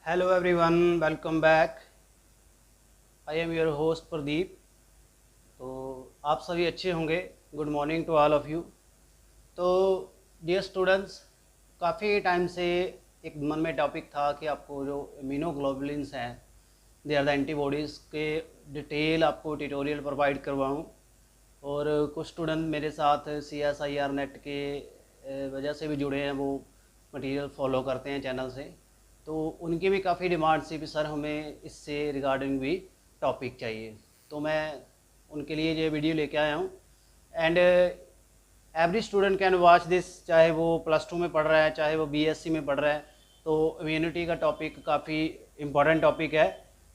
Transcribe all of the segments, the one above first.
Hello everyone, welcome back. I am your host Pradeep. तो आप सभी अच्छे होंगे। Good morning to all of you. तो डियर स्टूडेंट्स, काफ़ी टाइम से एक मन में टॉपिक था कि आपको जो इम्यूनोग्लोबुलिन्स हैं, दे आर द एंटीबॉडीज़ के डिटेल आपको ट्यूटोरियल प्रोवाइड करवाऊँ। और कुछ स्टूडेंट मेरे साथ CSIR नेट के वजह से भी जुड़े हैं, वो मटेरियल फॉलो करते हैं चैनल से। तो उनकी भी काफ़ी डिमांड थी कि सर हमें इससे रिगार्डिंग भी टॉपिक चाहिए, तो मैं उनके लिए ये वीडियो लेके आया हूँ। And every student can watch this, चाहे वो +2 में पढ़ रहा है, चाहे वो BSc में पढ़ रहा है। तो इम्यूनिटी का टॉपिक काफ़ी इम्पॉर्टेंट टॉपिक है।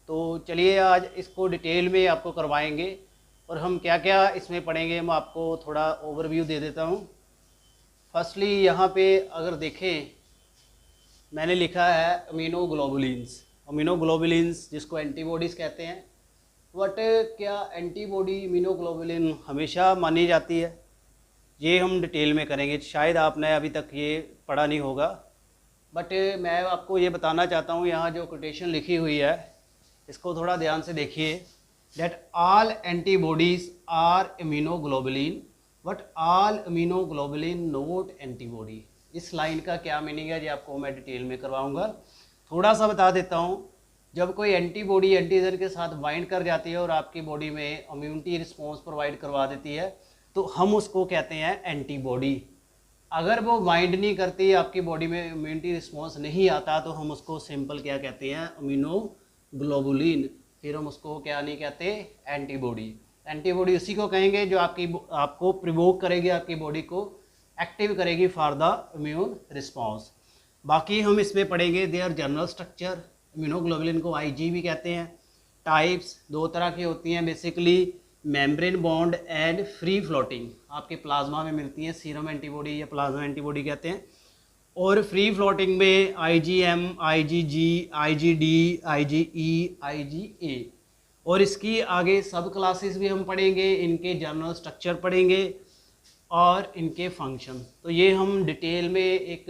तो चलिए आज इसको डिटेल में आपको करवाएंगे और हम क्या क्या इसमें पढ़ेंगे मैं आपको थोड़ा ओवरव्यू दे देता हूँ। फर्स्टली यहाँ पे अगर देखें, मैंने लिखा है इम्यूनोग्लोबुलिन्स। इम्यूनोग्लोबुलिन्स जिसको एंटीबॉडीज़ कहते हैं। बट क्या एंटीबॉडी इम्यूनोग्लोबुलिन हमेशा मानी जाती है, ये हम डिटेल में करेंगे। शायद आपने अभी तक ये पढ़ा नहीं होगा, बट मैं आपको ये बताना चाहता हूँ। यहाँ जो कोटेशन लिखी हुई है इसको थोड़ा ध्यान से देखिए। That all antibodies are immunoglobulin but all immunoglobulin not antibody. इस लाइन का क्या मीनिंग है ये आपको मैं डिटेल में करवाऊंगा। थोड़ा सा बता देता हूँ। जब कोई एंटीबॉडी एंटीजन के साथ बाइंड कर जाती है और आपकी बॉडी में इम्यूनिटी रिस्पॉन्स प्रोवाइड करवा देती है, तो हम उसको कहते हैं एंटीबॉडी। अगर वो बाइंड नहीं करती, आपकी बॉडी में इम्यूनिटी रिस्पॉन्स नहीं आता, तो हम उसको सिंपल क्या कहते हैं, इम्यूनोग्लोबुलिन। फिर हम उसको क्या नहीं कहते, एंटीबॉडी। एंटीबॉडी उसी को कहेंगे जो आपको प्रिवोक करेगी, आपकी बॉडी को एक्टिव करेगी फॉर द इम्यून रिस्पॉन्स। बाकी हम इसमें पढ़ेंगे देयर जनरल स्ट्रक्चर। इम्यूनोग्लोबुलिन को IG भी कहते हैं। टाइप्स दो तरह की होती हैं basically, membrane bond and free floating. आपके प्लाज्मा में मिलती हैं, सीरम एंटीबॉडी या प्लाज्मा एंटीबॉडी कहते हैं। और फ्री फ्लोटिंग में IgM, IgG, IgD, IgE, IgA। और इसकी आगे सब क्लासेस भी हम पढ़ेंगे, इनके जनरल स्ट्रक्चर पढ़ेंगे और इनके फंक्शन। तो ये हम डिटेल में एक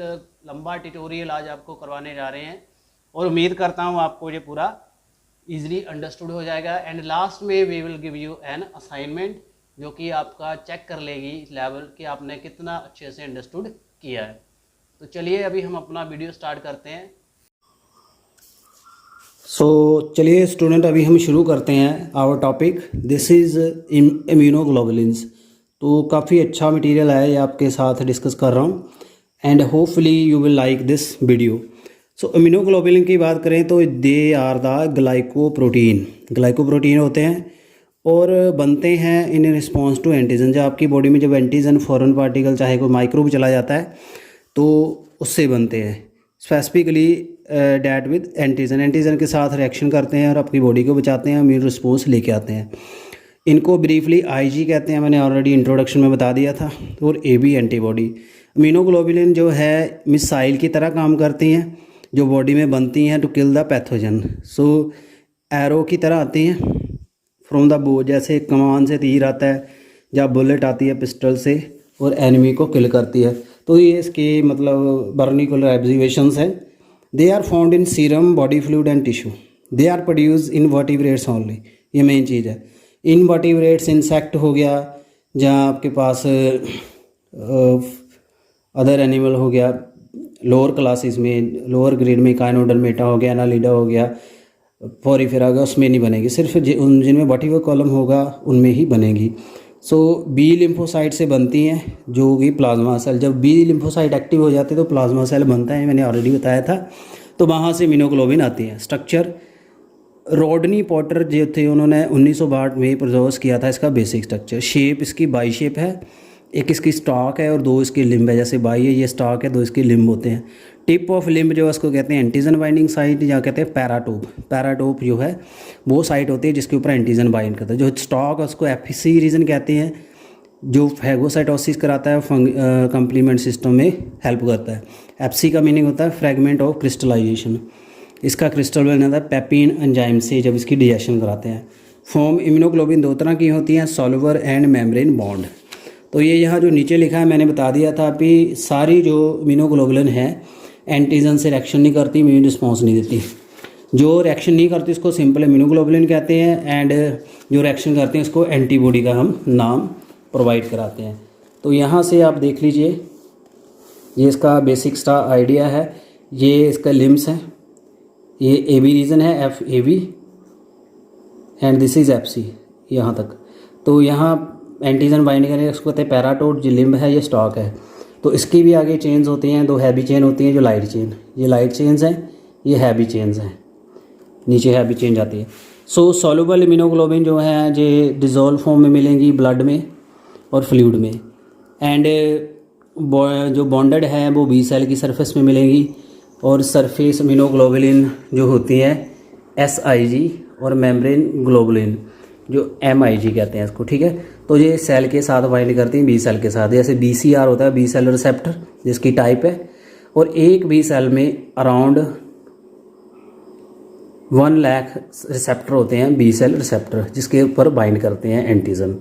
लंबा ट्यूटोरियल आज आपको करवाने जा रहे हैं और उम्मीद करता हूँ आपको ये पूरा इजीली अंडरस्टूड हो जाएगा। एंड लास्ट में we will give you an assignment जो कि आपका चेक कर लेगी लेवल कि आपने कितना अच्छे से अंडरस्टूड किया है। तो चलिए अभी हम अपना वीडियो स्टार्ट करते हैं। चलिए स्टूडेंट, अभी हम शुरू करते हैं our topic. This is immunoglobulins. तो काफ़ी अच्छा मटेरियल है, ये आपके साथ डिस्कस कर रहा हूँ and hopefully you will like this video. So immunoglobulin की बात करें तो they are the glycoprotein. Glycoprotein होते हैं और बनते हैं इन रिस्पॉन्स टू एंटीजन। जब आपकी बॉडी में जब एंटीजन फॉरेन पार्टिकल चाहे कोई माइक्रोब चला जाता है तो उससे बनते हैं। स्पेसिफिकली डैट विद एंटीजन के साथ रिएक्शन करते हैं और आपकी बॉडी को बचाते हैं, इम्यून रिस्पॉन्स लेके आते हैं। इनको ब्रीफली IG कहते हैं, मैंने ऑलरेडी इंट्रोडक्शन में बता दिया था। और AB एंटीबॉडी। इम्यूनोग्लोबुलिन जो है मिसाइल की तरह काम करती हैं, जो बॉडी में बनती हैं to kill the pathogen. So arrow की तरह आती हैं फ्रॉम द बो, जैसे कमान से तीर आता है, जब बुलेट आती है पिस्टल से और एनिमी को किल करती है। तो ये इसके मतलब बर्निकुलर एब्जर्वेशंस हैं। They are found in serum, body fluid and tissue. They are produce in vertebrates only. ये मेन चीज़ है। इनवर्टिब्रेट्स इंसेक्ट हो गया, जहाँ आपके पास अदर एनिमल हो गया, लोअर क्लासेस में, लोअर ग्रेड में काइनोडर्मेटा हो गया, एनालिडा हो गया, पोरिफेरा हो गया, उसमें नहीं बनेगी। सिर्फ जिनमें वर्टिब्रल कॉलम होगा उनमें ही बनेगी। सो B लिम्फोसाइट से बनती हैं, जो कि प्लाज्मा सेल। जब B लिम्फोसाइट एक्टिव हो जाते हैं तो प्लाज्मा सेल बनता है, मैंने ऑलरेडी बताया था। तो वहाँ से इम्यूनोग्लोबुलिन आती है। स्ट्रक्चर रॉडनी पॉटर जो थे, उन्होंने 1962 में प्रपोज किया था इसका बेसिक स्ट्रक्चर। शेप इसकी बाई शेप है, एक इसकी स्टॉक है और दो इसकी लिम्ब है। जैसे बाई है ये स्टॉक है, दो इसके लिम्ब होते हैं। टिप ऑफ लिम्ब जो है उसको कहते हैं एंटीजन बाइंडिंग साइट, या कहते हैं पैराटोप। पैराटोप जो है वो साइट होती है जिसके ऊपर एंटीजन बाइंड करता है। जो स्टॉक है उसको FC रीजन कहते हैं, जो फैगोसाइटोसिस कराता है, कंप्लीमेंट सिस्टम में हेल्प करता है। FC का मीनिंग होता है फ्रेगमेंट ऑफ क्रिस्टलाइजेशन। इसका क्रिस्टल बन जाता है पेपिन एंजाइम से जब इसकी डाइजेशन कराते हैं। फॉर्म इम्यूनोग्लोबुलिन दो तरह की होती हैं, सॉल्वर एंड मेम्ब्रेन बॉन्ड। तो ये यहाँ जो नीचे लिखा है मैंने बता दिया था कि सारी जो इम्यूनोग्लोबुलिन है एंटीजन से रिएक्शन नहीं करती, इम्यून रिस्पॉन्स नहीं देती। जो रिएक्शन नहीं करती इसको सिंपल इम्यूनोग्लोबुलिन कहते हैं, एंड जो रिएक्शन करते हैं इसको एंटीबॉडी का हम नाम प्रोवाइड कराते हैं। तो यहाँ से आप देख लीजिए, ये इसका बेसिक सा आइडिया है। ये इसका लिम्स है, ये ए बी रीजन है, F A B, and this is F C यहाँ तक। तो यहाँ एंटीजन बाइंड करेंगे, इसको कहते हैं पैराटोड। जो लिम्ब है ये स्टॉक है। तो इसकी भी आगे चेन्स होती हैं, दो हैवी चेन होती हैं, जो लाइट चेन, ये लाइट चेन्स हैं, ये हैवी चेन्स हैं, नीचे हैवी चेन जाती है। सो सॉल्युबल इम्यूनोग्लोबिन जो है ये डिज़ोल्व फॉर्म में मिलेंगी ब्लड में और फ्लूइड में, एंड जो बॉन्डेड है वो बी सेल की सरफेस में मिलेंगी, और सरफेस इम्यूनोग्लोबुलिन जो होती है SIG, और मेम्ब्रेन ग्लोबुलिन जो MIG कहते हैं इसको, ठीक है। तो ये सेल के साथ बाइंड करती हैं, बी सेल के साथ। जैसे BCR होता है, बी सेल रिसेप्टर, जिसकी टाइप है, और एक बी सेल में अराउंड 1 लाख रिसेप्टर होते हैं, बी सेल रिसेप्टर, जिसके ऊपर बाइंड करते हैं एंटीजन।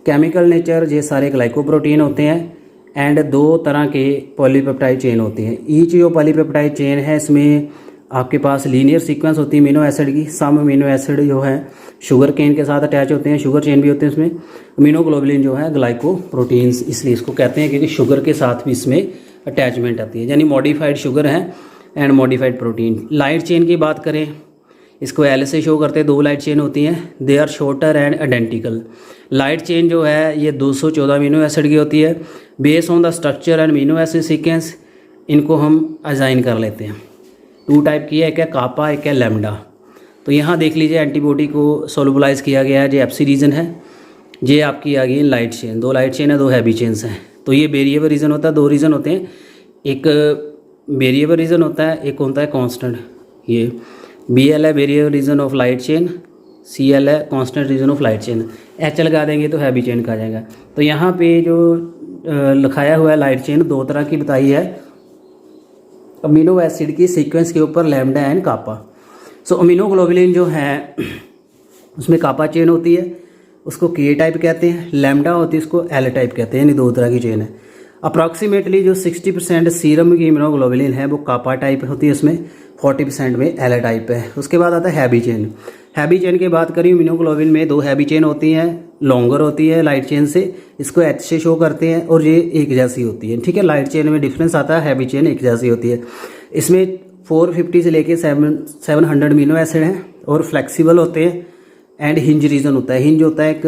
केमिकल नेचर, ये सारे ग्लाइकोप्रोटीन होते हैं, एंड 2 तरह के पॉलीपेप्टाइड चेन होती हैं। ईच जो पॉलीपेप्टाइड चेन है इसमें आपके पास लीनियर सीक्वेंस होती है अमीनो एसिड की। सम अमीनो एसिड जो है शुगर केन के साथ अटैच होते हैं, शुगर चेन भी होते हैं इसमें। इम्यूनोग्लोबुलिन जो है ग्लाइकोप्रोटीन्स, इसलिए इसको कहते हैं क्योंकि शुगर के साथ भी इसमें अटैचमेंट आती है, यानी मॉडिफाइड शुगर है and modified protein. Light chain की बात करें, इसको एल से शो करते हैं, 2 लाइट चेन होती हैं, they are shorter and identical. Light chain जो है ये 214 अमीनो एसिड की होती है। Based on the structure and amino acid sequence इनको हम असाइन कर लेते हैं। 2 टाइप की है, एक है कापा, एक है लैम्डा। तो यहाँ देख लीजिए एंटीबॉडी को सोलुबलाइज किया गया है, जो एफसी रीजन है, ये आपकी आ गई लाइट चेन। 2 लाइट चेन है, 2 हैवी चेन्स हैं। तो ये वेरिएबल रीजन होता है, 2 रीजन होते हैं, एक वेरिएबल रीजन होता है, एक होता है कांस्टेंट। ये BL है variable region of light chain, CL है constant region of light chain. H लगा देंगे तो हैवी चेन का आ जाएगा। तो यहाँ पे जो लिखाया हुआ है लाइट चेन 2 तरह की बताई है अमीनो एसिड की सीक्वेंस के ऊपर, लैम्डा एंड कापा। सो अमीनोग्लोबुलिन जो है उसमें कापा चेन होती है, उसको K टाइप कहते हैं। लैम्डा होती है, उसको L टाइप कहते हैं, यानी 2 तरह की चेन है। अप्रॉक्सीमेटली जो 60% सीरम की इम्यूनोग्लोबुलिन है वो कापा टाइप होती है, इसमें 40% में L टाइप है। उसके बाद आता है हैवी चेन। हैवी चेन की बात करें, इम्यूनोग्लोबुलिन में 2 हैवी चेन होती हैं, लॉन्गर होती है लाइट चेन से, इसको H से शो करते हैं, और ये एक जैसी होती है, ठीक है। लाइट चेन में डिफरेंस आता है, हैवी चेन एक जैसी होती है। इसमें 450 से लेके 700 अमीनो एसिड हैं, और फ्लेक्सिबल होते हैं, एंड हिंज रीजन होता है। हिंज होता है एक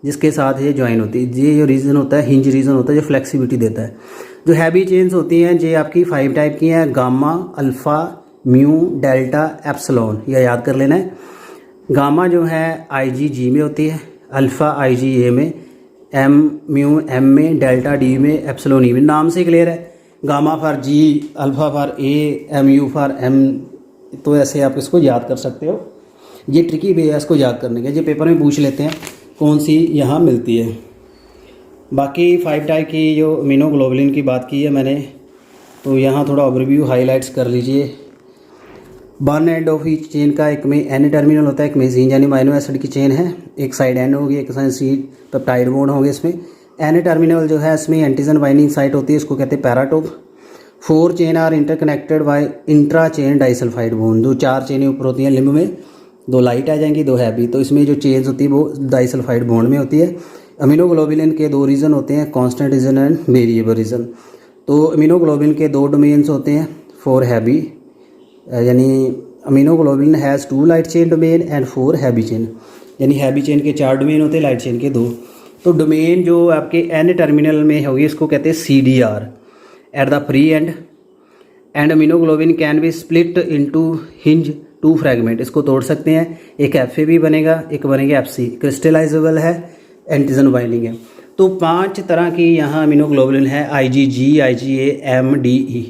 जिसके साथ ये ज्वाइन होती है, ये जो रीजन होता है हिंज रीजन होता है, जो फ्लेक्सिबिलिटी देता है। जो हैवी चेन्स होती हैं ये आपकी 5 टाइप की हैं, gamma, alpha, mu, delta, epsilon, यह याद कर लेना है। गामा जो है IgG में होती है, अल्फ़ा IgA में, M म्यू M में, डेल्टा D में, एप्सिलॉन E में। नाम से क्लियर है, gamma for G, alpha for A, MU for M। तो ऐसे आप इसको याद कर सकते हो। ये ट्रिकी वे है इसको याद करने का, ये पेपर में पूछ लेते हैं कौन सी यहाँ मिलती है। बाकी 5 टाइप की जो इम्यूनोग्लोबुलिन की बात की है मैंने, तो यहाँ थोड़ा ओवरव्यू हाईलाइट्स कर लीजिए। 1 एंड ऑफ ईच चेन का, एक में N टर्मिनल होता है, एक में Z यानी अमीनो एसिड की चेन है, एक साइड N होगी, एक साइड C पेप्टाइड बॉन्ड होंगे। इसमें N टर्मिनल जो है इसमें एंटीजन बाइंडिंग साइट होती है, इसको कहते हैं paratope. 4 chain are interconnected by intra chain disulphide bond. जो 4 चेनें ऊपर होती हैं लिम्ब में, 2 लाइट आ जाएंगी, 2 हैवी। तो इसमें जो चेन्स होती है वो डाइसल्फाइड बॉन्ड में होती है। अमीनोग्लोबुलिन के 2 रीजन होते हैं, constant region and variable region. तो अमीनोग्लोबुलिन के 2 डोमेन्स होते हैं, 4 हैवी, यानी immunoglobulin has 2 light chain domain and 4 heavy chain, यानी हैवी चेन के 4 डोमेन होते हैं, लाइट चेन के 2। तो डोमेन जो आपके N टर्मिनल में होगी इसको कहते हैं CDR at the free end immunoglobulin can be split into hinge 2 fragment. इसको तोड़ सकते हैं, एक FAB बनेगा, एक बनेगा FC। क्रिस्टलाइजेबल है, एंटीजन बाइंडिंग है। तो 5 तरह की यहाँ अमीनोग्लोबुलिन है, IgG, IgA, M, D, E।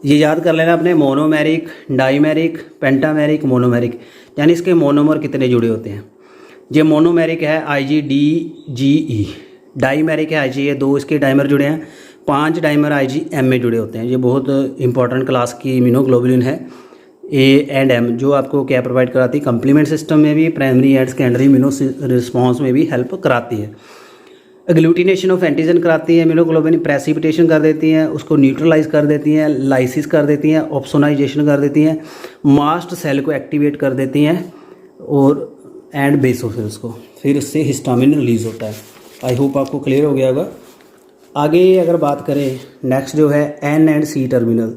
ये याद कर लेना अपने, मोनोमेरिक, डाइमेरिक, पेंटामेरिक, मोनोमेरिक, यानी इसके मोनोमर कितने जुड़े होते हैं। ये मोनोमेरिक है IgDGE, डाइमेरिक है IgA, 2 इसके डाइमर जुड़े हैं, 5 डाइमर IgM में जुड़े होते हैं। ये बहुत इंपॉर्टेंट क्लास की इम्यूनोग्लोबुलिन है, A एंड M, जो आपको क्या प्रोवाइड कराती है, कंप्लीमेंट सिस्टम में भी, primary and secondary immuno response में भी हेल्प कराती है। एग्लूटिनेशन ऑफ एंटीजन कराती हैं, इम्यूनोग्लोबिन प्रेसिपिटेशन कर देती हैं, उसको न्यूट्रलाइज कर देती हैं, लाइसिस कर देती हैं, ऑप्सोनाइजेशन कर देती हैं, मास्ट सेल को एक्टिवेट कर देती हैं और एंड बेसोफिल्स को, फिर उससे हिस्टामिन रिलीज होता है। आई होप आपको क्लियर हो गया होगा। आगे अगर बात करें नेक्स्ट जो है एन एंड सी टर्मिनल,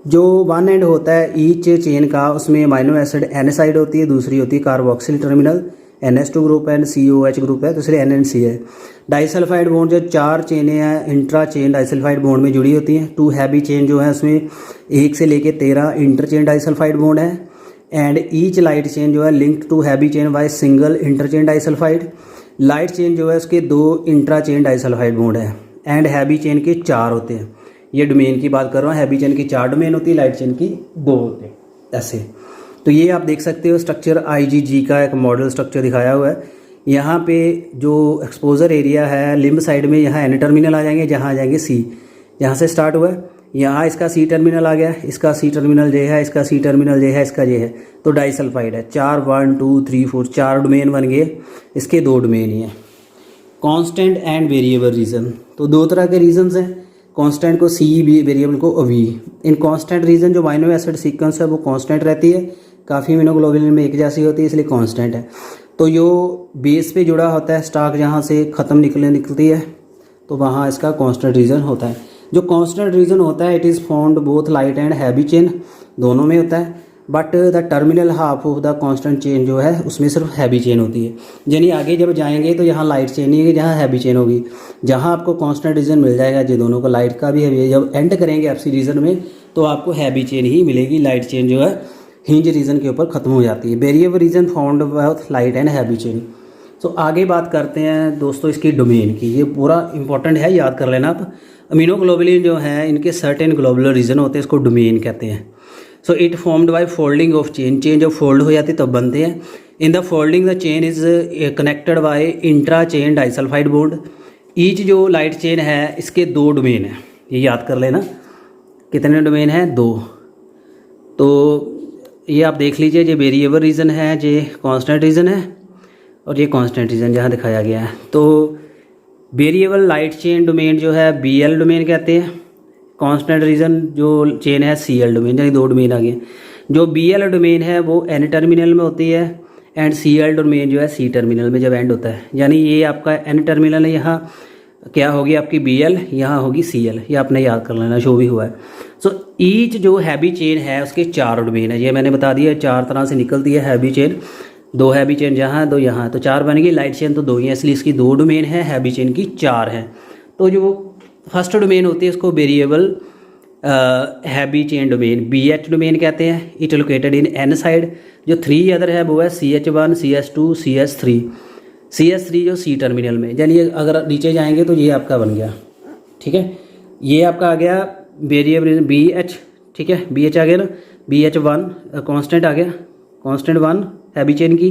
जो वन एंड होता है ईच चेन का, उसमें अमाइनो एसिड एन साइड होती है, दूसरी होती है कार्बोक्सिल टर्मिनल, NH2 ग्रुप है, COH ग्रुप है, दूसरे NNC है। डाइसल्फाइड बॉन्ड जो 4 चेनें हैं इंट्रा चेन डाइसल्फाइड बॉन्ड में जुड़ी होती हैं। 2 हैवी चेन जो है उसमें 1 से लेके 13 इंटरचेन डाइसल्फाइड बॉन्ड है। एंड ईच लाइट चेन जो है linked to heavy chain by single interchain disulfide. Light chain जो है उसके 2 इंट्रा चेन डाइसल्फाइड बॉन्ड है। एंड हैवी चेन के 4 होते हैं। ये डोमेन की बात कर रहा हूँ, हैवी चेन की 4 डोमेन होती है, लाइट चेन की 2 होते हैं ऐसे। तो ये आप देख सकते हो स्ट्रक्चर IgG का एक मॉडल स्ट्रक्चर दिखाया हुआ है। यहाँ पे जो एक्सपोजर एरिया है लिम्ब साइड में, यहाँ N टर्मिनल आ जाएंगे, जहाँ आ जाएंगे C, यहाँ से स्टार्ट हुआ है, यहाँ इसका C टर्मिनल आ गया, इसका C टर्मिनल ये है, इसका C टर्मिनल ये है, इसका ये है। तो डाइसल्फाइड है। 4 1 2 3 4 4 डोमेन बन गए, इसके 2 डोमेन ही हैं। कांस्टेंट एंड वेरिएबल रीजन, तो 2 तरह के रीजन्स हैं, कांस्टेंट को C, वेरिएबल को V। इन कांस्टेंट रीजन जो अमाइनो एसिड सीक्वेंस है वो कांस्टेंट रहती है, काफ़ी इम्यूनोग्लोबुलिन में एक जैसी होती है, इसलिए कांस्टेंट है। तो जो बेस पे जुड़ा होता है स्टार्क, जहाँ से ख़त्म निकलती है, तो वहाँ इसका कांस्टेंट रीजन होता है। जो कांस्टेंट रीजन होता है it is found both light and heavy chain, दोनों में होता है। But the terminal half of the constant chain जो है उसमें सिर्फ हैवी चेन होती है। यानी आगे जब जाएंगे तो यहाँ लाइट चेन नहीं होगी, जहाँ हैवी चेन होगी। जहाँ आपको कांस्टेंट रीजन मिल जाएगा, जो दोनों को लाइट का भी है, जब एंड करेंगे एफसी रीजन में तो आपको हैवी चेन ही मिलेगी, लाइट चेन जो है हिंज रीजन के ऊपर ख़त्म हो जाती है। Variable region found both light and heavy chain. तो आगे बात करते हैं दोस्तों इसकी डोमेन की, ये पूरा इंपॉर्टेंट है, याद कर लेना आप। अमीनोग्लोबुलिन जो है इनके सर्टेन ग्लोबुलर रीजन होते हैं, इसको डोमेन कहते हैं। So it formed by folding of chain, chain जब फोल्ड हो जाती है तब बनते हैं। In the folding the chain is connected by intra chain disulphide bond. Each जो लाइट चेन है इसके 2 डोमेन है, ये याद कर लेना। कितने डोमेन हैं? 2। तो ये आप देख लीजिए, ये वेरिएबल रीजन है, ये कांस्टेंट रीजन है, और ये कांस्टेंट रीजन जहाँ दिखाया गया है। तो वेरिएबल लाइट चेन डोमेन जो है BL डोमेन कहते हैं। कांस्टेंट रीजन जो चेन है CL डोमेन, यानी 2 डोमेन आ गए। जो BL डोमेन है वो N टर्मिनल में होती है, एंड CL डोमेन जो है C टर्मिनल में जब एंड होता है। यानी ये आपका N टर्मिनल है, यहाँ क्या होगी आपकी BL, यहाँ होगी CL, ये आपने याद कर लेना, शो भी हुआ है। सो ईच जो हैवी चेन है उसके 4 डोमेन है, ये मैंने बता दिया, 4 तरह से निकलती है हैवी चेन। 2 हैवी चेन जहाँ, 2 यहाँ, तो 4 बन गई। लाइट चेन तो 2 ही है, इसलिए इसकी 2 डोमेन है, हैवी चेन की 4 है। तो जो फर्स्ट डोमेन होती है उसको variable heavy chain domain BH domain कहते हैं। It located in N side. जो 3 अदर है वो है CH1 CH2 CH3। CH3 जो C टर्मिनल में, यानी अगर नीचे जाएंगे तो ये आपका बन गया, ठीक है। ये आपका आ गया वेरिएबल BH, ठीक है, BH आ गया ना, BH1 कांस्टेंट आ गया, कांस्टेंट 1 हैवी चेन की,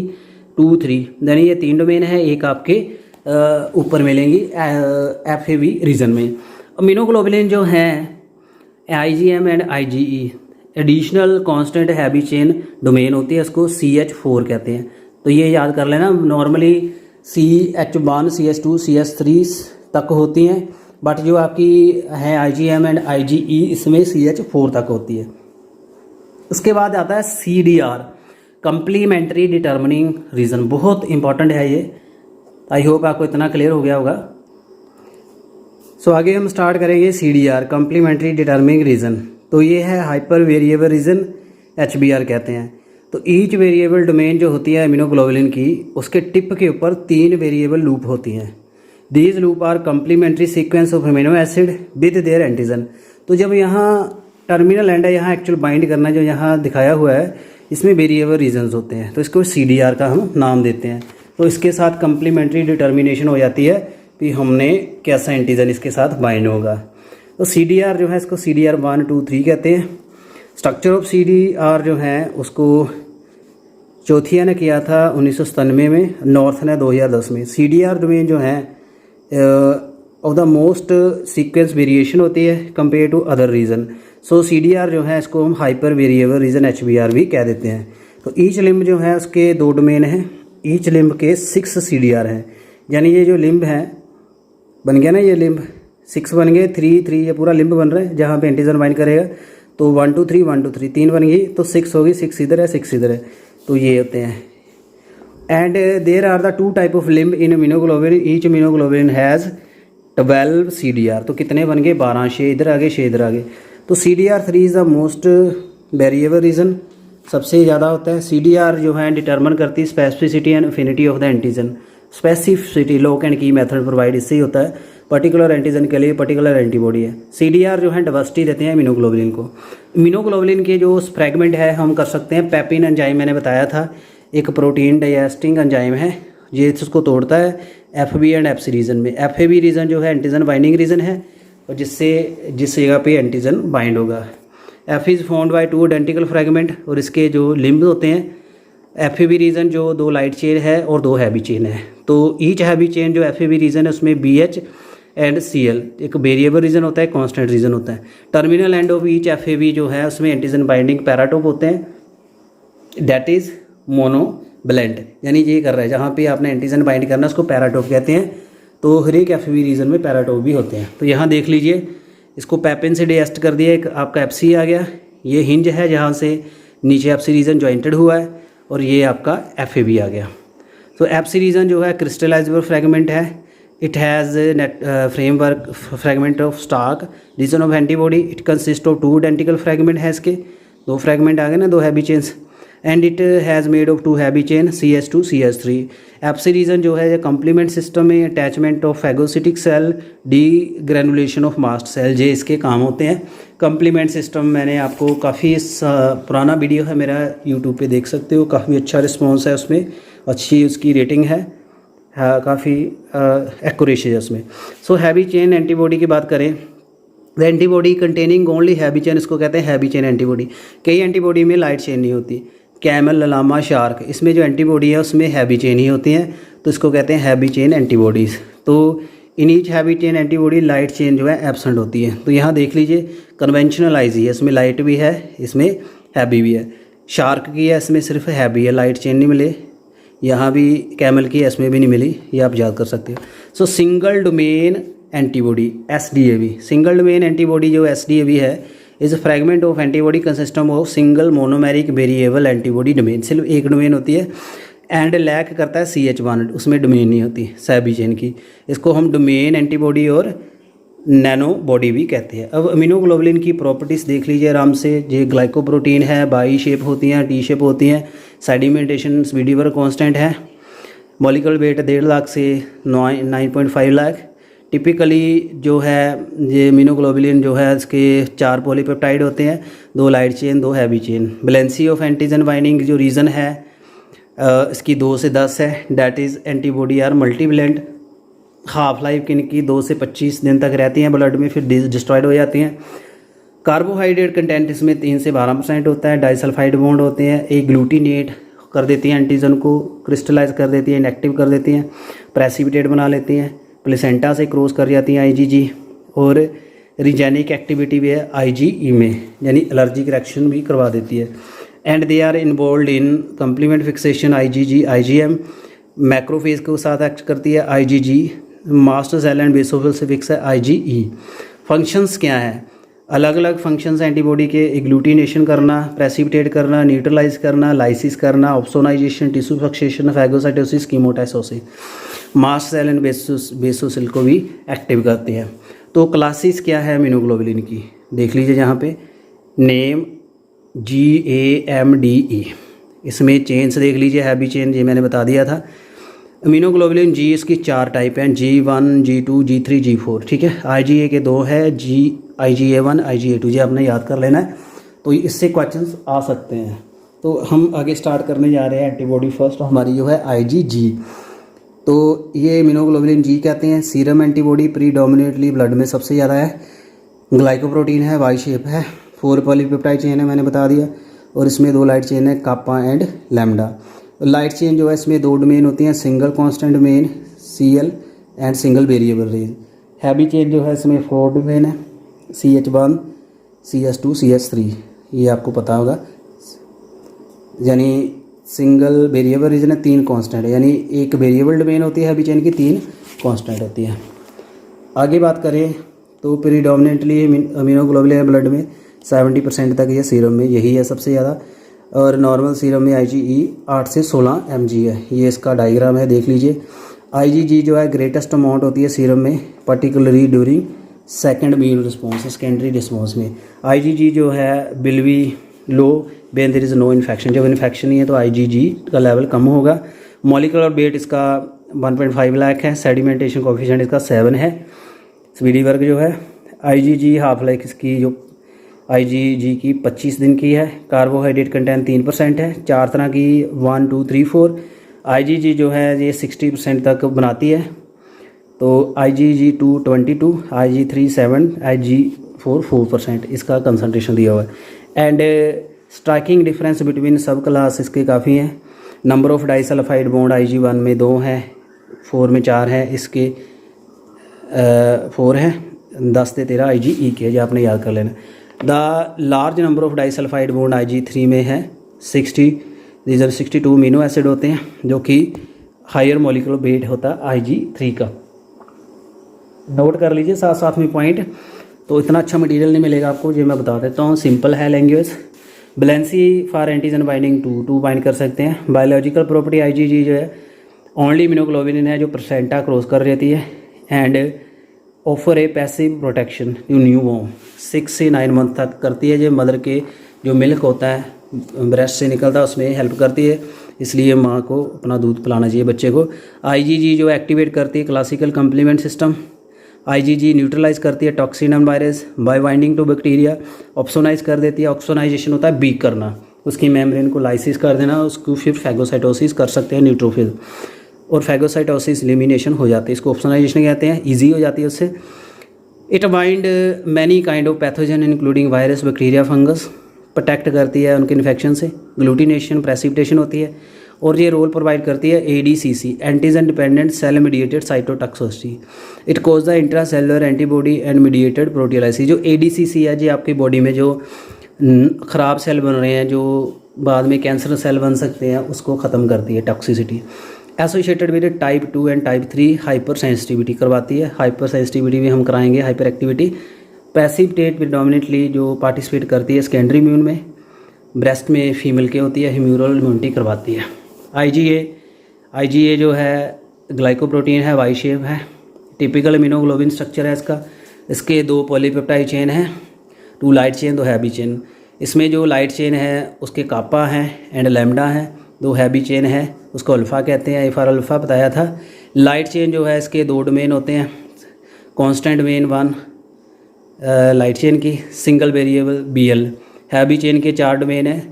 2 3, यानी ये 3 डोमेन है, एक आपके ऊपर मिलेंगी FAV रीजन में। अमीनोग्लोबुलिन जो हैं IgM and IgE additional constant heavy chain domain होती है, इसको CH4 कहते हैं। तो ये याद कर लेना, नॉर्मली CH1 CH2 CH3 तक होती हैं, बट जो आपकी है IgM एंड IgE इसमें CH4 तक होती है। उसके बाद आता है CDR, कंप्लीमेंट्री डिटर्मिनिंग रीजन, बहुत इंपॉर्टेंट है ये। आई होप आपको इतना क्लियर हो गया होगा। सो आगे हम स्टार्ट करेंगे CDR, कंप्लीमेंट्री डिटर्मिनिंग रीजन। तो ये है हाइपर वेरिएबल रीजन, HBR कहते हैं। तो ईच वेरिएबल डोमेन जो होती है इम्यूनोग्लोबुलिन की, उसके टिप के ऊपर 3 वेरिएबल लूप होती हैं। These loop are complementary sequence of amino acid with their antigen. तो जब यहाँ टर्मिनल एंड है, यहाँ एक्चुअल बाइंड करना जो यहाँ दिखाया हुआ है, इसमें वेरिएबल रीजन्स होते हैं, तो इसको CDR का हम नाम देते हैं। तो इसके साथ कंप्लीमेंट्री डिटर्मिनेशन हो जाती है कि हमने कैसा एंटीजन इसके साथ बाइंड होगा। तो CDR जो है इसको CDR 1 2 3 कहते हैं। स्ट्रक्चर ऑफ CDR जो है उसको चौथिया ने किया था 1997 में, नॉर्थ ने 2010 में। CDR डोमेन जो है of the most sequence variation होती है compare to other region. So CDR जो है इसको हम हाइपर वेरिएबल रीजन HBR भी कह देते हैं। तो ईच लिम्ब जो है उसके 2 डोमेन हैं, ईच लिम्ब के 6 CDR हैं, यानी ये जो लिम्ब है बन गया ना, ये लिम्ब 6 बन गए, 3 3 ये पूरा लिम्ब बन रहा है जहाँ पे एंटीजन बाइंड करेगा। तो 1 2 3 1 2 3 3 बन गई, तो 6 होगी, 6 इधर है 6 इधर है, तो ये होते हैं। And there are the 2 type of limb in immunoglobulin, each immunoglobulin has 12 CDR। तो कितने बन गए 12, 6 इधर आ गए 6 इधर आ गए। तो CDR3 is the most variable region, सबसे ज़्यादा होता है। CDR जो है डिटर्मन करती है specificity and affinity of the antigen. Specificity lock and की मेथड प्रोवाइड इससे ही होता है, पर्टिकुलर एंटीजन के लिए पर्टिकुलर एंटीबॉडी है। CDR जो है डाइवर्सिटी देते हैं इम्यूनोग्लोबुलिन को। इम्यूनोग्लोबुलिन के जो फ्रैगमेंट है हम कर सकते हैं पैपिन एंजाइम, मैंने बताया था एक प्रोटीन डाइजेस्टिंग एंजाइम है, ये इसको तोड़ता है FB एंड FC रीजन में। FAB रीजन जो है एंटीजन बाइंडिंग रीजन है, और जिस जगह पे एंटीजन बाइंड होगा। F is found by 2 identical fragment, और इसके जो लिम्ब होते हैं FAB रीजन जो 2 लाइट चेन है और 2 हैवी चेन है। तो ईच हैवी चेन जो FAB रीजन है उसमें BH एंड CL एक वेरिएबल रीजन होता है, कांस्टेंट रीजन होता है। Terminal end of each FAB जो है उसमें एंटीजन बाइंडिंग पैराटोप होते हैं, दैट इज़ मोनोवैलेंट। यानी ये कर रहा है जहाँ पे आपने एंटीजन बाइंड करना है उसको पैराटोप कहते हैं। तो हर एक FAB रीजन में पैराटोप भी होते हैं। तो यहाँ देख लीजिए, इसको पैपिन से डाइजेस्ट कर दिया, एक आपका FC आ गया, ये हिंज है जहाँ से नीचे FC रीजन ज्वाइंटेड हुआ है, और ये आपका FAB आ गया। तो FC रीजन जो है क्रिस्टलाइजेबल फ्रैगमेंट है, it has net framework fragment of stark region of antibody, it consist of 2 identical fragment है, इसके 2 फ्रैगमेंट आ गए ना, 2 heavy chains, and it has made of 2 heavy chain CH2 CH3। FC region जो है complement system में attachment of phagocytic cell, degranulation of mast cell, ये इसके काम होते हैं। कम्प्लीमेंट सिस्टम मैंने आपको काफ़ी पुराना वीडियो है मेरा, यूट्यूब पे देख सकते हो, काफ़ी अच्छा रिस्पॉन्स है उसमें, अच्छी उसकी रेटिंग है, काफ़ी एक्यूरेसी है उसमें। सो हैवी चेन एंटीबॉडी की बात करें, the antibody containing only heavy chain, इसको कहते हैं हैवी चेन एंटीबॉडी। कई एंटीबॉडी में लाइट चेन नहीं होती, कैमल, ललामा, शार्क, इसमें जो एंटीबॉडी है उसमें हैवी चेन ही होती हैं, तो इसको कहते हैं हैवी चेन एंटीबॉडीज़। तो in each heavy chain antibody light chain जो है एब्सेंट होती है। तो यहाँ देख लीजिए कन्वेंशनल आईजी है, इसमें लाइट भी है, इसमें हैवी भी है। शार्क की है, इसमें सिर्फ हैवी है, लाइट चेन नहीं मिले। यहाँ भी कैमल की है, इसमें भी नहीं मिली, ये आप याद कर सकते हो। So single domain antibody SDAV, single domain antibody जो SDAV है is fragment of antibody consisting of single monomeric variable antibody domain, सिर्फ एक डोमेन होती है, एंड लैक करता है CH1, उसमें डोमेन नहीं होती सैबी चेन की। इसको हम डोमेन एंटीबॉडी और नैनो बॉडी भी कहते हैं। अब इम्यूनोग्लोबुलिन की प्रॉपर्टीज़ देख लीजिए आराम से। ये ग्लाइकोप्रोटीन है, बाई शेप होती हैं, T शेप होती हैं, सेडिमेंटेशन स्पीडीवर कांस्टेंट है, मॉलिक्यूलर वेट 1.5 लाख से 9.5 लाख। टिपिकली जो है ये इम्यूनोग्लोबुलिन जो है इसके 4 पॉलीपेप्टाइड होते हैं, 2 light chain 2 heavy chain. Valency of antigen binding जो रीज़न है इसकी 2 से 10 है, that is antibody are multivalent. Half life इनकी 2 से 25 दिन तक रहती हैं ब्लड में, फिर डिस्ट्रॉयड हो जाती हैं। कार्बोहाइड्रेट कंटेंट इसमें 3 से 12% होता है, डाइसल्फाइड बॉन्ड होते हैं, एक ग्लूटिनेट कर देती हैं एंटीजन को, क्रिस्टलाइज कर देती हैं, इनएक्टिव कर देती हैं, प्रेसिपिटेट बना लेती हैं, प्लेसेंटा से क्रॉस कर जाती हैं IgG, और रिजेनिक एक्टिविटी भी है IgE में, यानी एलर्जिक रिएक्शन भी करवा देती है। And they are involve in complement fixation IgG IgM, macrophage के साथ एक्ट करती है IgG, mast cell and basophil से फिक्स है IgE। फंक्शंस क्या हैं? अलग अलग फंक्शंस एंटीबॉडी के, एग्लूटिनेशन करना, प्रेसिपिटेट करना, न्यूट्रलाइज करना, लाइसिस करना, opsonisation, tissue fixation, phagocytosis, chemotaxis. Mast cell and basophil को भी एक्टिव करते हैं। तो क्लासेस क्या है इम्यूनोग्लोबुलिन की देख लीजिए यहाँ पे, नेम GAMDE, इसमें चेन्स देख लीजिए, हैवी चेन ये मैंने बता दिया था। इम्यूनोग्लोबुलिन जी इसकी 4 टाइप हैं, G1 G2 G3 G4, ठीक है। IgA के 2 है, IgA1 IgA2, ये आपने याद कर लेना है, तो इससे क्वेश्चंस आ सकते हैं। तो हम आगे स्टार्ट करने जा रहे हैं एंटीबॉडी। फर्स्ट हमारी जो है IgG, तो ये इम्यूनोग्लोबुलिन जी कहते हैं। सीरम एंटीबॉडी प्रीडोमिनेटली ब्लड में सबसे ज़्यादा है, ग्लाइकोप्रोटीन है, वाई शेप है, 4 पॉलीपेप्टाइड चेन है मैंने बता दिया, और इसमें 2 लाइट चेन है, कापा एंड लैम्डा। लाइट चेन जो है इसमें 2 डोमेन होती हैं, single constant domain CL and single variable range. Heavy chain जो है इसमें 4 डोमेन है, CH1 CH2 CH3, ये आपको पता होगा, यानी सिंगल वेरिएबल रीजन है, 3 कांस्टेंट, यानी एक वेरिएबल डोमेन होती है हैवी चेन की, 3 कांस्टेंट होती है। आगे बात करें तो प्रीडोमिनेंटली अमीनोग्लोबुलिन है ब्लड में 70% तक, ये सीरम में यही है सबसे ज़्यादा, और नॉर्मल सीरम में IgE 8 से 16 mg है। ये इसका डायग्राम है, देख लीजिए। IgG जो है ग्रेटेस्ट अमाउंट होती है सीरम में, particularly during second immune response, secondary response में। IgG जो है will be low when there is no infection, जब इन्फेक्शन नहीं है तो IgG का लेवल कम होगा। मॉलिक्यूलर वेट इसका 1.5 लाख है, सेडिमेंटेशन कोफिशिएंट इसका 7 है। स्पीडी वर्क जो है IgG हाफ लाइफ इसकी जो IgG की 25 दिन की है। कार्बोहाइड्रेट कंटेंट 3% है, 4 तरह की 1 2 3 4। IgG जो है ये 60% तक बनाती है, तो IgG2 22, IG3 7, IG4 4% इसका कंसनट्रेशन दिया हुआ है। एंड स्ट्राइकिंग डिफरेंस बिटवीन सब क्लास इसके काफ़ी हैं। Number of disulphide bond IG1 में 2 है, 4 में 4 है, इसके 4 है, 10 से 13 IgE के, जो आपने याद कर लेना। The large number of disulphide bond IG3 में है 60, रीजन 62 अमीनो एसिड होते हैं, जो कि हायर मॉलिक्यूलर वेट होता है IG3 का। नोट कर लीजिए साथ साथ में पॉइंट। तो इतना अच्छा मटेरियल नहीं मिलेगा आपको, ये मैं बता देता हूँ। सिंपल है language. Valency for antigen binding to bind कर सकते हैं। बायोलॉजिकल प्रॉपर्टी IgG जो है ओनली इम्यूनोग्लोबुलिन है जो प्लेसेंटा क्रॉस कर रहती है, and offer a passive protection to newborn 6 से 9 मंथ तक करती है। जो मदर के जो मिल्क होता है ब्रेस्ट से निकलता है उसमें हेल्प करती है, इसलिए माँ को अपना दूध पिलाना चाहिए बच्चे को। IgG जो एक्टिवेट करती है classical complement system. IgG neutralise करती है toxin and virus by binding to bacteria. Opsonise कर देती है, ऑप्सोनाइजेशन होता है बीक करना, उसकी मेम्ब्रेन को लाइसिस कर देना, उसको फिर फैगोसाइटोसिस कर सकते हैं न्यूट्रोफिल, और फैगोसाइटोसिस एलिमिनेशन हो जाती है, इसको ऑप्सोनाइजेशन कहते हैं। ईजी हो जाती है उससे। It bind many kind of pathogen including virus, bacteria, fungus, protect करती है उनके इन्फेक्शन से। ग्लूटिनेशन, प्रेसिपिटेशन होती है, और ये रोल प्रोवाइड करती है ADCC, antigen dependent cell mediated cytotoxicity. It cause the intracellular antibody and mediated proteolysis. जो ADCC है जी आपकी बॉडी में जो ख़राब सेल बन रहे हैं, जो बाद में कैंसर सेल बन सकते हैं, उसको ख़त्म करती है toxicity. Associated with type 2 and type 3 hypersensitivity करवाती है। हाइपर सेंसिटिविटी में हम कराएंगे हाइपर एक्टिविटी। पैसिव टेट प्रिडोमिनेटली जो पार्टिसिपेट करती है सेकेंडरी इम्यून में, ब्रेस्ट में फीमेल के होती है, ह्यूमरल इम्यूनिटी करवाती है। IgA जो है ग्लाइकोप्रोटीन है, वाई शेप है, टिपिकल इम्यूनोग्लोबिन स्ट्रक्चर है इसका। इसके 2 पॉलीपेप्टाइड चेन हैं, 2 लाइट चेन, 2 हैवी चेन। इसमें जो लाइट चेन है उसके कापा है एंड लैम्डा है, 2 हैवी चेन है उसको अल्फ़ा कहते हैं, फॉर अल्फ़ा बताया था। लाइट चेन जो है इसके 2 डोमेन होते हैं, कांस्टेंट मेन 1 लाइट चेन की, single variable BL। Heavy chain के 4 डोमेन है,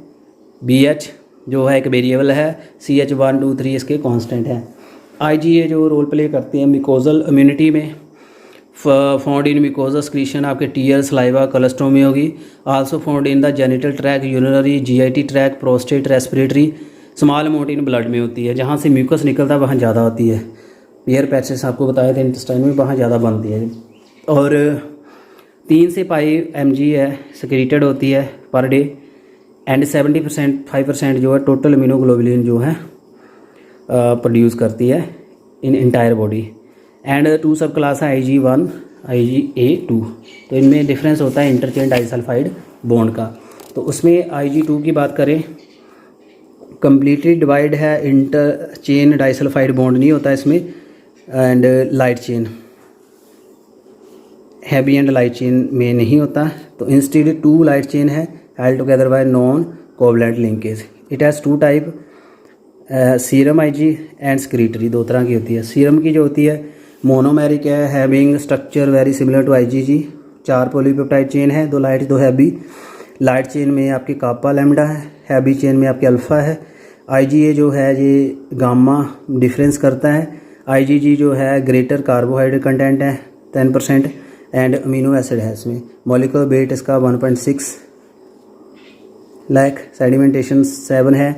BH जो है एक वेरिएबल है, CH 1 2 3 इसके कांस्टेंट हैं। IgA जो रोल प्ले करती है मिकोजल इम्यूनिटी में, फाउंड इन मिकोजल स्क्रीशन आपके टीयर, सलाइवा, कोलेस्ट्रोमी होगी। Also found in the genital track, urinary, GIT track, prostate, respiratory. Small amount in blood में होती है, जहाँ से म्यूकस निकलता है वहाँ ज़्यादा होती है। पेयर पैचेस आपको बताए थे इंटेस्टाइन में, वहाँ ज़्यादा बनती है। और 3 से 5 mg है सिक्रेटेड होती है पर डे, एंड 70% 5% जो है टोटल इम्यूनोग्लोबुलिन जो है प्रोड्यूस करती है इन इंटायर बॉडी। एंड 2 सब क्लास है IG1, IgA2। तो इनमें डिफरेंस होता है इंटरचेन डाइसल्फाइड बॉन्ड का। तो उसमें IG2 की बात करें, कम्प्लीटली डिवाइड है, इंटरचेन डाइसल्फाइड बॉन्ड नहीं होता इसमें, and light chain, heavy and light chain में नहीं होता। तो इंस्टेड 2 लाइट चेन है held together by non-covalent linkage. It has 2 type, serum IG and excretory, 2 तरह की होती है। सीरम की जो होती है मोनोमेरिक है, having structure very similar to IgG, 4 polypeptide chain है, 2 लाइट 2 हैवी। लाइट चेन में आपकी कापा लैम्डा है, हैवी चेन में आपकी अल्फ़ा है। IgA जो है ये गामा डिफरेंस करता है। IgG जो है ग्रेटर कार्बोहाइड्रेट कंटेंट है 10% एंड अमीनो एसिड है इसमें। मॉलिक्यूलर वेट इसका 1.6 लाख, सेडिमेंटेशन 7 है,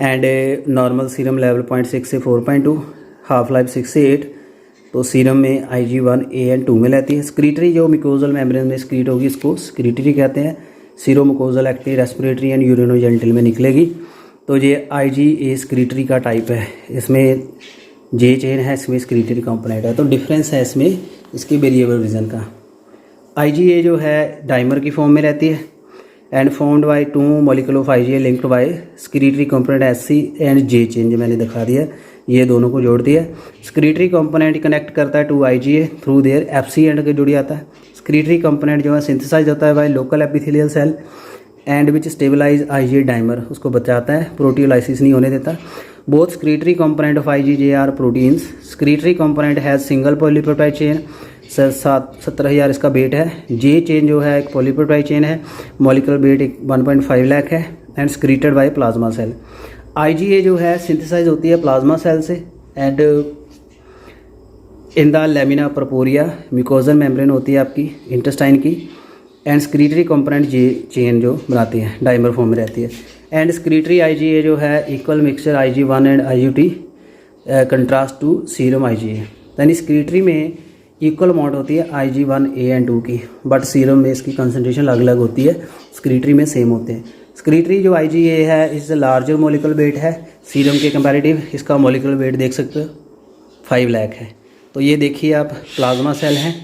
एंड नॉर्मल सीरम लेवल 0.6 से 4.2, हाफ लाइफ 6 से 8। तो सीरम में IG1A एंड 2 में रहती है। स्क्रीटरी जो मिकोजल मेम्ब्रेन में स्क्रीट होगी इसको स्क्रीटरी कहते हैं। सीरोमुकोजल एक्टिव रेस्पिरेटरी एंड यूरिनोजेनिटल में निकलेगी। तो ये IgA स्क्रीटरी का टाइप है, इसमें जे चेन है, इसमें स्क्रीटरी कंपोनेंट है। तो डिफरेंस है इसमें इसकी वेरिएबल रीजन का। IgA जो है डाइमर की फॉर्म में रहती है and formed by 2 molecule of IgA linked by excretory component Sc and J chain, जो मैंने दिखा दिया, ये दोनों को जोड़ दिया। स्क्रीटरी कंपोनेंट कनेक्ट करता है to IgA through their Fc and के जुड़ जाता है। स्क्रीटरी कंपोनेंट जो है सिंथेसाइज होता है by local epithelial cell and which stabilise IgA dimer, उसको बचाता है, प्रोटियोलाइसिस नहीं होने देता। Both secretory component of IgA are proteins. Secretory component has single polypeptide chain, 70,000 इसका वेट है। जे चेन जो है एक पॉलीपेप्टाइड चेन है, मॉलिक्यूलर वेट 1.5 लाख है and secreted by plasma cell. IgA जो है सिंथेसाइज होती है प्लाज्मा सेल से and in the lamina propria, mucosal membrane होती है आपकी इंटेस्टाइन की, and excretory component J chain जो बनाती है डाइमर फॉर्म में रहती है। एंड स्क्रीटरी IgA जो है equal mixture Ig1 and IgT contrast to serum IgA। यानी स्क्रीटरी में इक्वल अमाउंट होती है Ig1A एंड 2 की, बट सीरम में इसकी कंसनट्रेशन अलग अलग होती है, स्क्रीटरी में सेम होते हैं। स्क्रीटरी जो IgA है इस लार्जर मॉलिक्यूलर वेट है सीरम के कंपैरेटिव, इसका मॉलिक्यूलर वेट देख सकते हो 5 लाख है। तो ये देखिए आप प्लाज्मा सेल हैं,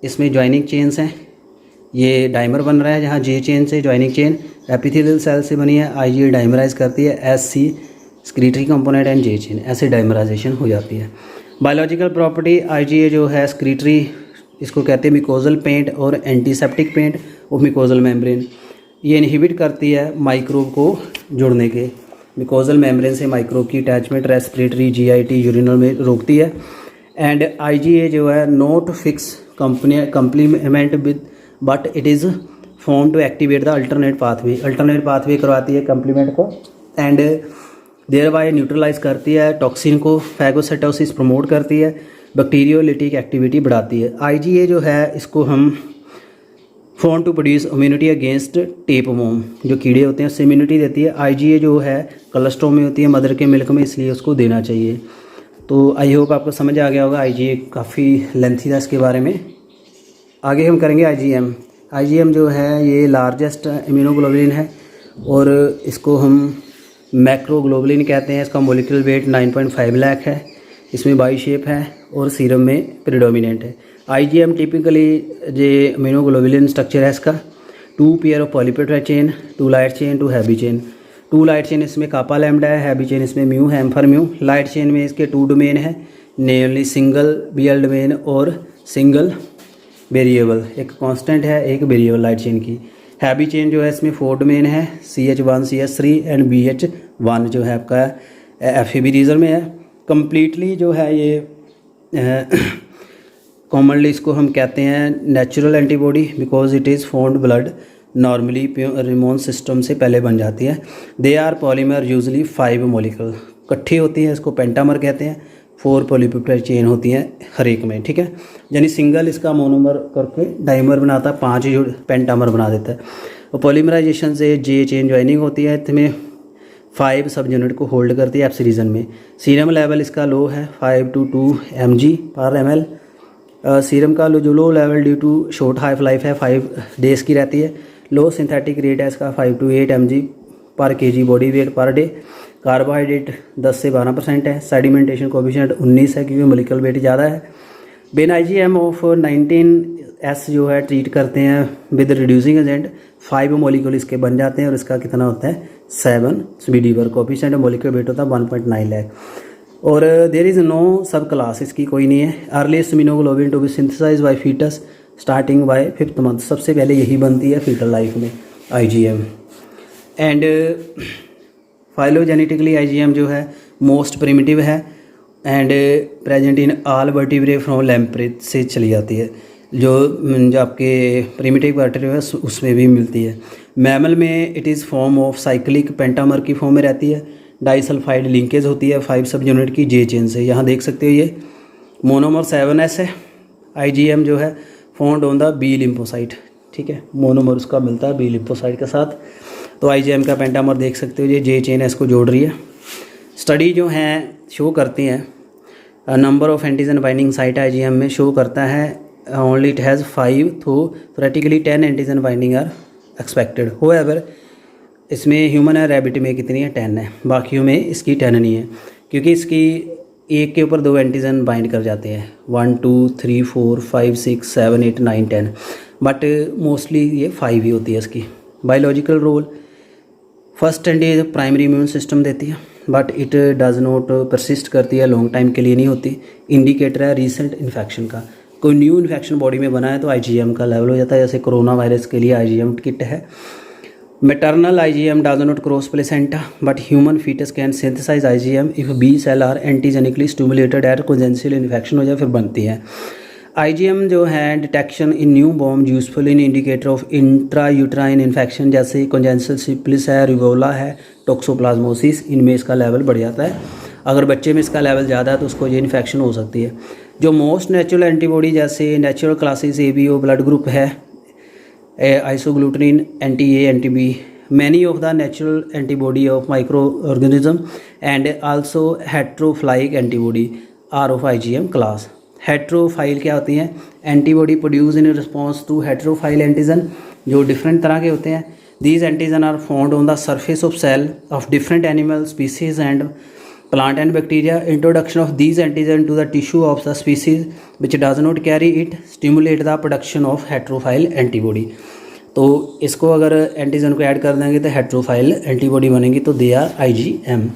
इसमें ज्वाइनिंग चेन्स हैं, ये डाइमर बन रहा है जहाँ जे चेन से ज्वाइनिंग चेन एपिथेलियल सेल से बनी है, IgA डाइमराइज करती है, Sc excretory component and J chain, ऐसे डाइमराइजेशन हो जाती है। बायोलॉजिकल प्रॉपर्टी IgA जो है स्क्रीटरी, इसको कहते हैं मिकोजल पेंट और antiseptic paint of mucosal membrane. ये इनहिबिट करती है माइक्रोब को जुड़ने के, मिकोजल मेम्ब्रेन से माइक्रोब की अटैचमेंट रेस्पिरेटरी GIT यूरिनल में रोकती है। एंड IgA जो है not fix complement with but it is form to activate the alternate pathway करवाती है कंप्लीमेंट को एंड देयर बाय न्यूट्रलाइज करती है टॉक्सिन को, फैगोसाइटोसिस प्रमोट करती है, बैक्टीरियोलिटिक एक्टिविटी बढ़ाती है। IgA जो है इसको हम form to produce immunity against tapeworm, जो कीड़े होते हैं उससे इम्यूनिटी देती है। IgA जो है कोलेस्ट्रॉल में होती है मदर के मिल्क में, इसलिए उसको देना चाहिए। तो आई होप आपको समझ आ गया होगा, IgA काफ़ी लेंथी था इसके बारे में। आगे हम करेंगे IgM जो है ये लार्जेस्ट इम्यूनोग्लोबुलिन है और इसको हम मैक्रोग्लोबुलिन कहते हैं। इसका मॉलिक्यूलर वेट 9.5 लाख है, इसमें बाई शेप है और सीरम में प्रीडोमिनेंट है। IgM टिपिकली जो इम्यूनोग्लोबुलिन स्ट्रक्चर है इसका 2 pair of polypeptide chain, 2 light chain, 2 heavy chain. 2 light chain इसमें कापा लैम्डा है, हैवी चेन इसमें म्यू है, एम्फर म्यू। लाइट चेन में इसके 2 डोमेन है, नेमली सिंगल BL डोमेन और सिंगल वेरिएबल, एक कांस्टेंट है एक वेरिएबल लाइट चेन की। हैवी चेन जो है इसमें 4 डोमेन है, CH1 CH3 एंड BH1 जो है आपका FAB रीजन में है। कम्प्लीटली जो है ये कॉमनली इसको हम कहते हैं natural antibody because it is formed blood, normally immune system से पहले बन जाती है। They are polymer usually 5 molecule इकट्ठी होती है, इसको पेंटामर कहते हैं। 4 पॉलीपेप्टाइड चेन होती हैं हर एक में, ठीक है। यानी सिंगल इसका मोनोमर करके डाइमर बनाता है, 5 जो पेंटामर बना देता है। और पॉलीमराइजेशन से जे चेन ज्वाइनिंग होती है, इसमें 5 सब यूनिट को होल्ड करती है एप्स रीजन में। सीरम लेवल इसका लो है 5 to 2 mg/ml। सीरम का जो low level due to short half life है 5 डेज़ की रहती है। लो सिंथेटिक रेट है इसका 5 to 8 mg/kg body weight per day. Carbohydrate 10 से 12% है। सेडिमेंटेशन कोएफिशिएंट 19 है क्योंकि मॉलिक्यूलर वेट ज़्यादा है। बेन IgM ऑफ 19S जो है ट्रीट करते हैं विद रिड्यूसिंग एजेंट, 5 मॉलिक्यूल इसके बन जाते हैं और इसका कितना होता है 7 CBD पर कोएफिशिएंट मॉलिक्यूलर वेट होता है 1.9 लाख। और there is no sub class, इसकी कोई नहीं है। Earliest immunoglobulin to be synthesised by foetus starting by 5th month, सबसे पहले यही बनती है फीटल लाइफ में IgM। एंड फाइलोजेनेटिकली IgM जो है मोस्ट प्रिमिटिव है and present in all vertebrates from lamprey से चली जाती है, जो आपके प्रिमिटिव वर्टिब्रे है उसमें भी मिलती है। मैमल में it is form of cyclic pentamer की फॉर्म में रहती है। डाइसल्फाइड लिंकेज होती है 5 सब यूनिट की जे चेन से। यहाँ देख सकते हो ये मोनोमर 7S है। IgM जो है found on the B lymphocyte, ठीक है, मोनोमर उसका मिलता है B लिम्फोसाइट के साथ। तो IgM का पेंटामर देख सकते हो, ये जे चेन है इसको जोड़ रही है। स्टडी जो हैं शो करती हैं number of antigen binding site IgM में शो करता है ओनली इट हैज़ 5 तो theoretically 10 antigen binding are expected. However इसमें ह्यूमन है, रैबिट में कितनी है 10 है, बाकियों में इसकी 10 नहीं है क्योंकि इसकी एक के ऊपर 2 एंटीजन बाइंड कर जाते हैं 1 2 3 4 5 6 7 8 9 10, बट मोस्टली ये 5 ही होती है इसकी। Biological role first anti primary immune system देती है, but it does not persist करती है, लॉन्ग टाइम के लिए नहीं होती। इंडिकेटर है रीसेंट इन्फेक्शन का, कोई न्यू इन्फेक्शन बॉडी में बना है तो आईजीएम का लेवल हो जाता है, जैसे कोरोना वायरस के लिए आईजीएम किट है। Maternal IgM does not cross placenta but human foetus can synthesise IgM if B cell are antigenically stimulated at congenital infection हो जाए फिर बनती है। आईजीएम जो है detection in new born useful in indicator of intra uterine infection, जैसे congenital syphilis है, रिवोला है, टोक्सोप्लाज्मोसिस, इनमें इसका लेवल बढ़ जाता है। अगर बच्चे में इसका लेवल ज़्यादा है तो उसको ये इन्फेक्शन हो सकती है। जो मोस्ट नेचुरल एंटीबॉडी जैसे natural classes ABO blood group है, isoagglutinin, anti A, anti B, many of the natural antibody of micro organism and also heterophilic antibody are of IgM class. Heterophile क्या होती हैं? Antibody produce in response to heterophile antigen, जो different तरह के होते हैं। These antigen are found on the surface of cell of different animal species and plant and bacteria. Introduction of these antigen to the tissue of the species which does not carry it stimulate the production of heterophile antibody. तो इसको अगर antigen को add कर देंगे तो हेट्रोफाइल antibody बनेगी, तो they are IgM।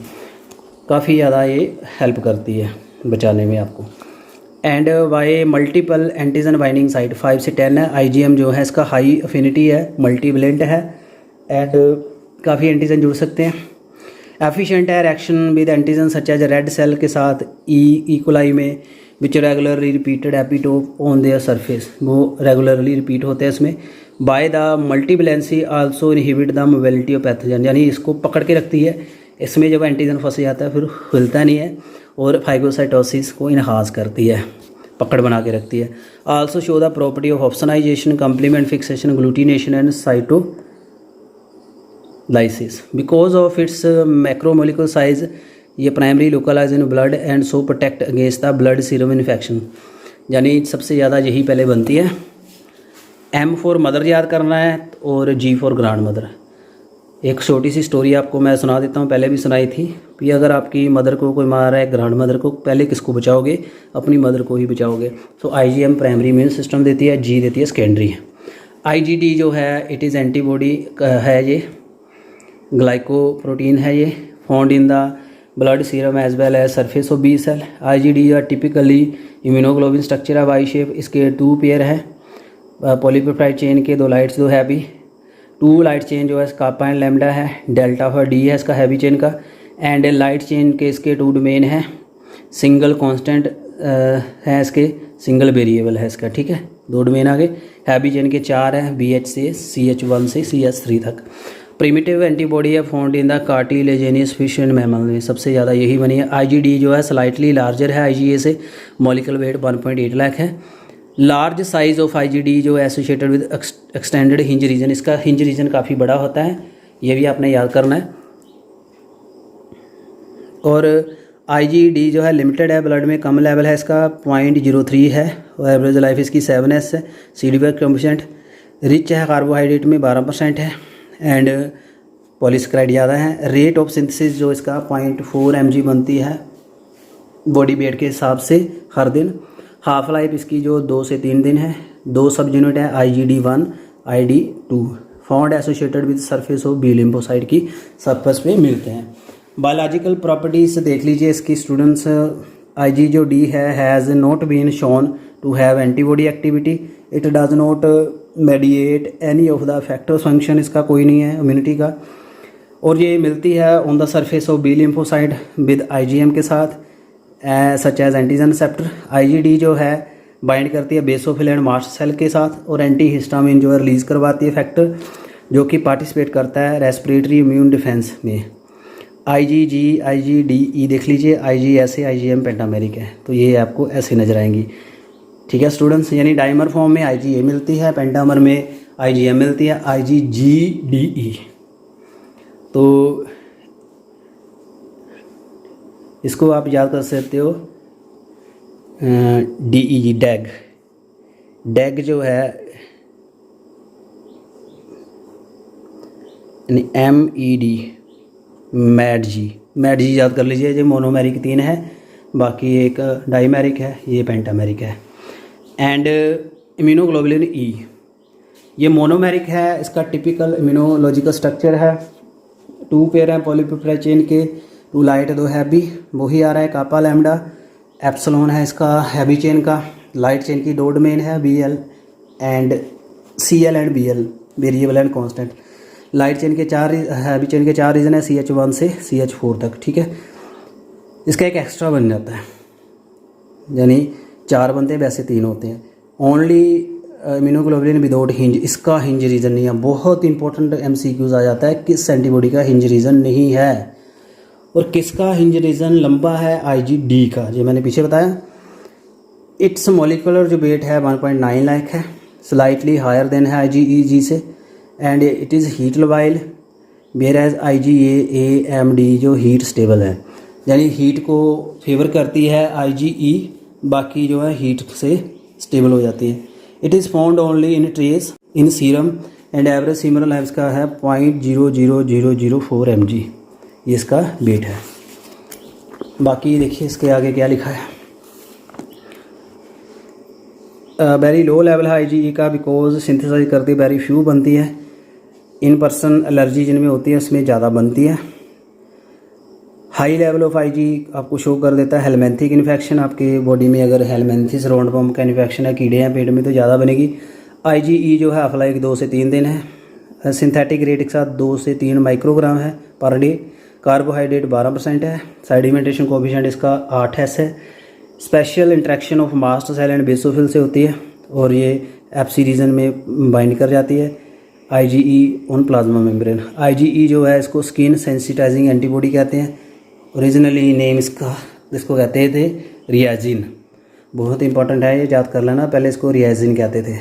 काफ़ी ज़्यादा ये हेल्प करती है बचाने में आपको। And Y multiple antigen binding site 5 से 10 है। IgM जो है इसका हाई अफिनिटी है, मल्टीवलेंट है एंड काफ़ी एंटीजन जुड़ सकते हैं। एफिशिएंट है reaction with antigen such as red cell के साथ इकोलाई में which regularly repeated epitope on their surface, वो रेगुलरली रिपीट होते हैं इसमें। By the multivalency also inhibit the mobility of pathogen, यानी इसको पकड़ के रखती है। इसमें जब एंटीजन फंस जाता है फिर खुलता नहीं है और फाइगोसाइटोसिस को इनहांस करती है, पकड़ बना के रखती है। Also show the property of opsonisation, complement fixation, agglutination and cytolysis. Because of its macromolecular size ये primary localise in blood and so protect against the blood serum infection, यानी सबसे ज़्यादा यही पहले बनती है। M फॉर मदर याद करना है और G फॉर ग्रैंड मदर। एक छोटी सी स्टोरी आपको मैं सुना देता हूँ, पहले भी सुनाई थी कि अगर आपकी मदर को कोई मार रहा है, ग्रैंड मदर को, पहले किसको बचाओगे? अपनी मदर को ही बचाओगे। तो IgM प्राइमरी इम्यून सिस्टम देती है, G देती है सेकेंडरी। IgD जो है इट इज़ एंटीबॉडी है, ये ग्लाइकोप्रोटीन है, ये found in the blood serum as well as surface of B cell. IgD are typically immunoglobin structure है वाई शेप, इसके 2 पेयर है पॉलीपेप्टाइड चेन के, 2 लाइट्स 2 हैवी, 2 लाइट चेन जो है कापा एंड लैम्डा है, डेल्टा और D है इसका हैवी चेन का, एंड लाइट चेन के इसके 2 डोमेन है, सिंगल कांस्टेंट है इसके, सिंगल वेरिएबल है इसका, ठीक है, 2 डोमेन आ गए। हैवी चेन के 4 है, BH से CH1 से CH3 तक। प्रिमिटिव एंटीबॉडी है found in the cartilaginous fish and mammal में, सबसे ज़्यादा यही बनी है। IgD जो है स्लाइटली लार्जर है IgA से, मॉलिक्यूलर वेट 1.8 लाख है। लार्ज साइज ऑफ IgD जो है associated with extended hinge region, इसका हिंज रीजन काफ़ी बड़ा होता है, ये भी आपने याद करना है। और IgD जो है लिमिटेड है, ब्लड में कम लेवल है इसका 0.03 है, और एवरेज लाइफ इसकी 7S है। CD % रिच है, कार्बोहाइड्रेट में 12% है, एंड पॉलीसेकेराइड ज़्यादा है। रेट ऑफ सिंथेसिस जो इसका 0.4 mg बनती है बॉडी वेट के हिसाब से हर दिन। हाफ लाइफ इसकी जो 2 से 3 दिन है। 2 सब यूनिट है IgD1 ID2, found associated with surface of B lymphocyte की सरफेस पे मिलते हैं। बायोलॉजिकल प्रॉपर्टीज देख लीजिए इसकी स्टूडेंट्स। IG जो D है has not been shown to have antibody activity, it does not mediate any of the factor function, इसका कोई नहीं है इम्यूनिटी का, और ये मिलती है on the surface of B lymphocyte with IgM के साथ such as antigen receptor. IgD जो है बाइंड करती है बेसोफिल एंड मास्ट सेल के साथ, और एंटी हिस्टामिन जो है रिलीज करवाती है फैक्टर जो कि पार्टिसिपेट करता है रेस्पिरेटरी इम्यून डिफेंस में। IgG IgDE देख लीजिए, IG ऐसे IgM पेंटामेरिक है, तो ये आपको ऐसे नजर आएंगी, ठीक है स्टूडेंट्स। यानी डाइमर फॉर्म में IgA मिलती है, पेंटामर में IgM मिलती है, IgGDE। तो इसको आप याद कर सकते हो DEG डैग। डैग जो है यानी MED, मैड जी याद कर लीजिए। ये मोनोमेरिक 3 है, बाकी एक डाइमेरिक है, ये पेंटामेरिक है। एंड इम्यूनोग्लोबुलिन E, ये मोनोमेरिक है। इसका टिपिकल इम्यूनोलॉजिकल स्ट्रक्चर है, 2 पेयर हैं पॉलीपेप्टाइड चेन के, 2 लाइट 2 हैवी, वही आ रहा है कापा लैम्डा। एप्सिलॉन है इसका हैवी चेन का, लाइट चेन की 2 डोमेन है BL and CL and BL, variable and constant. Light chain के 4, हैवी चेन के 4 रीजन है, CH1 से CH4 तक, ठीक है। इसका एक एक्स्ट्रा बन जाता है, यानी 4 बनते हैं, वैसे 3 होते हैं। ओनली इम्यूनोग्लोबुलिन विदाउट हिंज, इसका हिंज रीजन नहीं है। बहुत इंपॉर्टेंट MCQs आ जाता है, किस एंटीबॉडी का हिंज रीजन नहीं है और किसका हिंज रीजन लंबा है, IgD का, जो मैंने पीछे बताया। इट्स मॉलिकुलर जो वेट है 1.9 लाख है, स्लाइटली हायर देन है IgEg से, एंड इट इज़ हीट लवाइल, वेयर एज IgA-AMD जो हीट स्टेबल है, यानी हीट को फेवर करती है IgE, बाकी जो है हीट से स्टेबल हो जाती है। It is found only in trace in serum and average सीमरल लाइफ का है 0.00004 mg, ये इसका वेट है। बाकी देखिए इसके आगे क्या लिखा है। वेरी लो लेवल है IgE का, बिकॉज सिंथेसाइज करती वेरी फ्यू बनती है। इन पर्सन एलर्जी जिनमें होती है उसमें ज़्यादा बनती है। हाई लेवल ऑफ IgE आपको शो कर देता है हेलमेंथिक इन्फेक्शन, आपके बॉडी में अगर हेलमेंथिस राउंड पम्प का इन्फेक्शन है, कीड़े हैं पेट में, तो ज़्यादा बनेगी। IgE जो है हाफ लाइफ 2 से 3 दिन है। सिंथेटिक रेट के साथ 2 से 3 माइक्रोग्राम है पर डे। कार्बोहाइड्रेट 12% है। सेडिमेंटेशन कोएफिशिएंट इसका 8s है। Special interaction of mast cell and basophil से होती है और ये FC रीजन में बाइंड कर जाती है IgE on plasma membrane. IgE जो है इसको स्किन सेंसिटाइजिंग एंटीबॉडी कहते हैं। ओरिजिनली नेम इसको कहते थे रियाजिन, बहुत इंपॉर्टेंट है, ये याद कर लेना, पहले इसको रियाजिन कहते थे।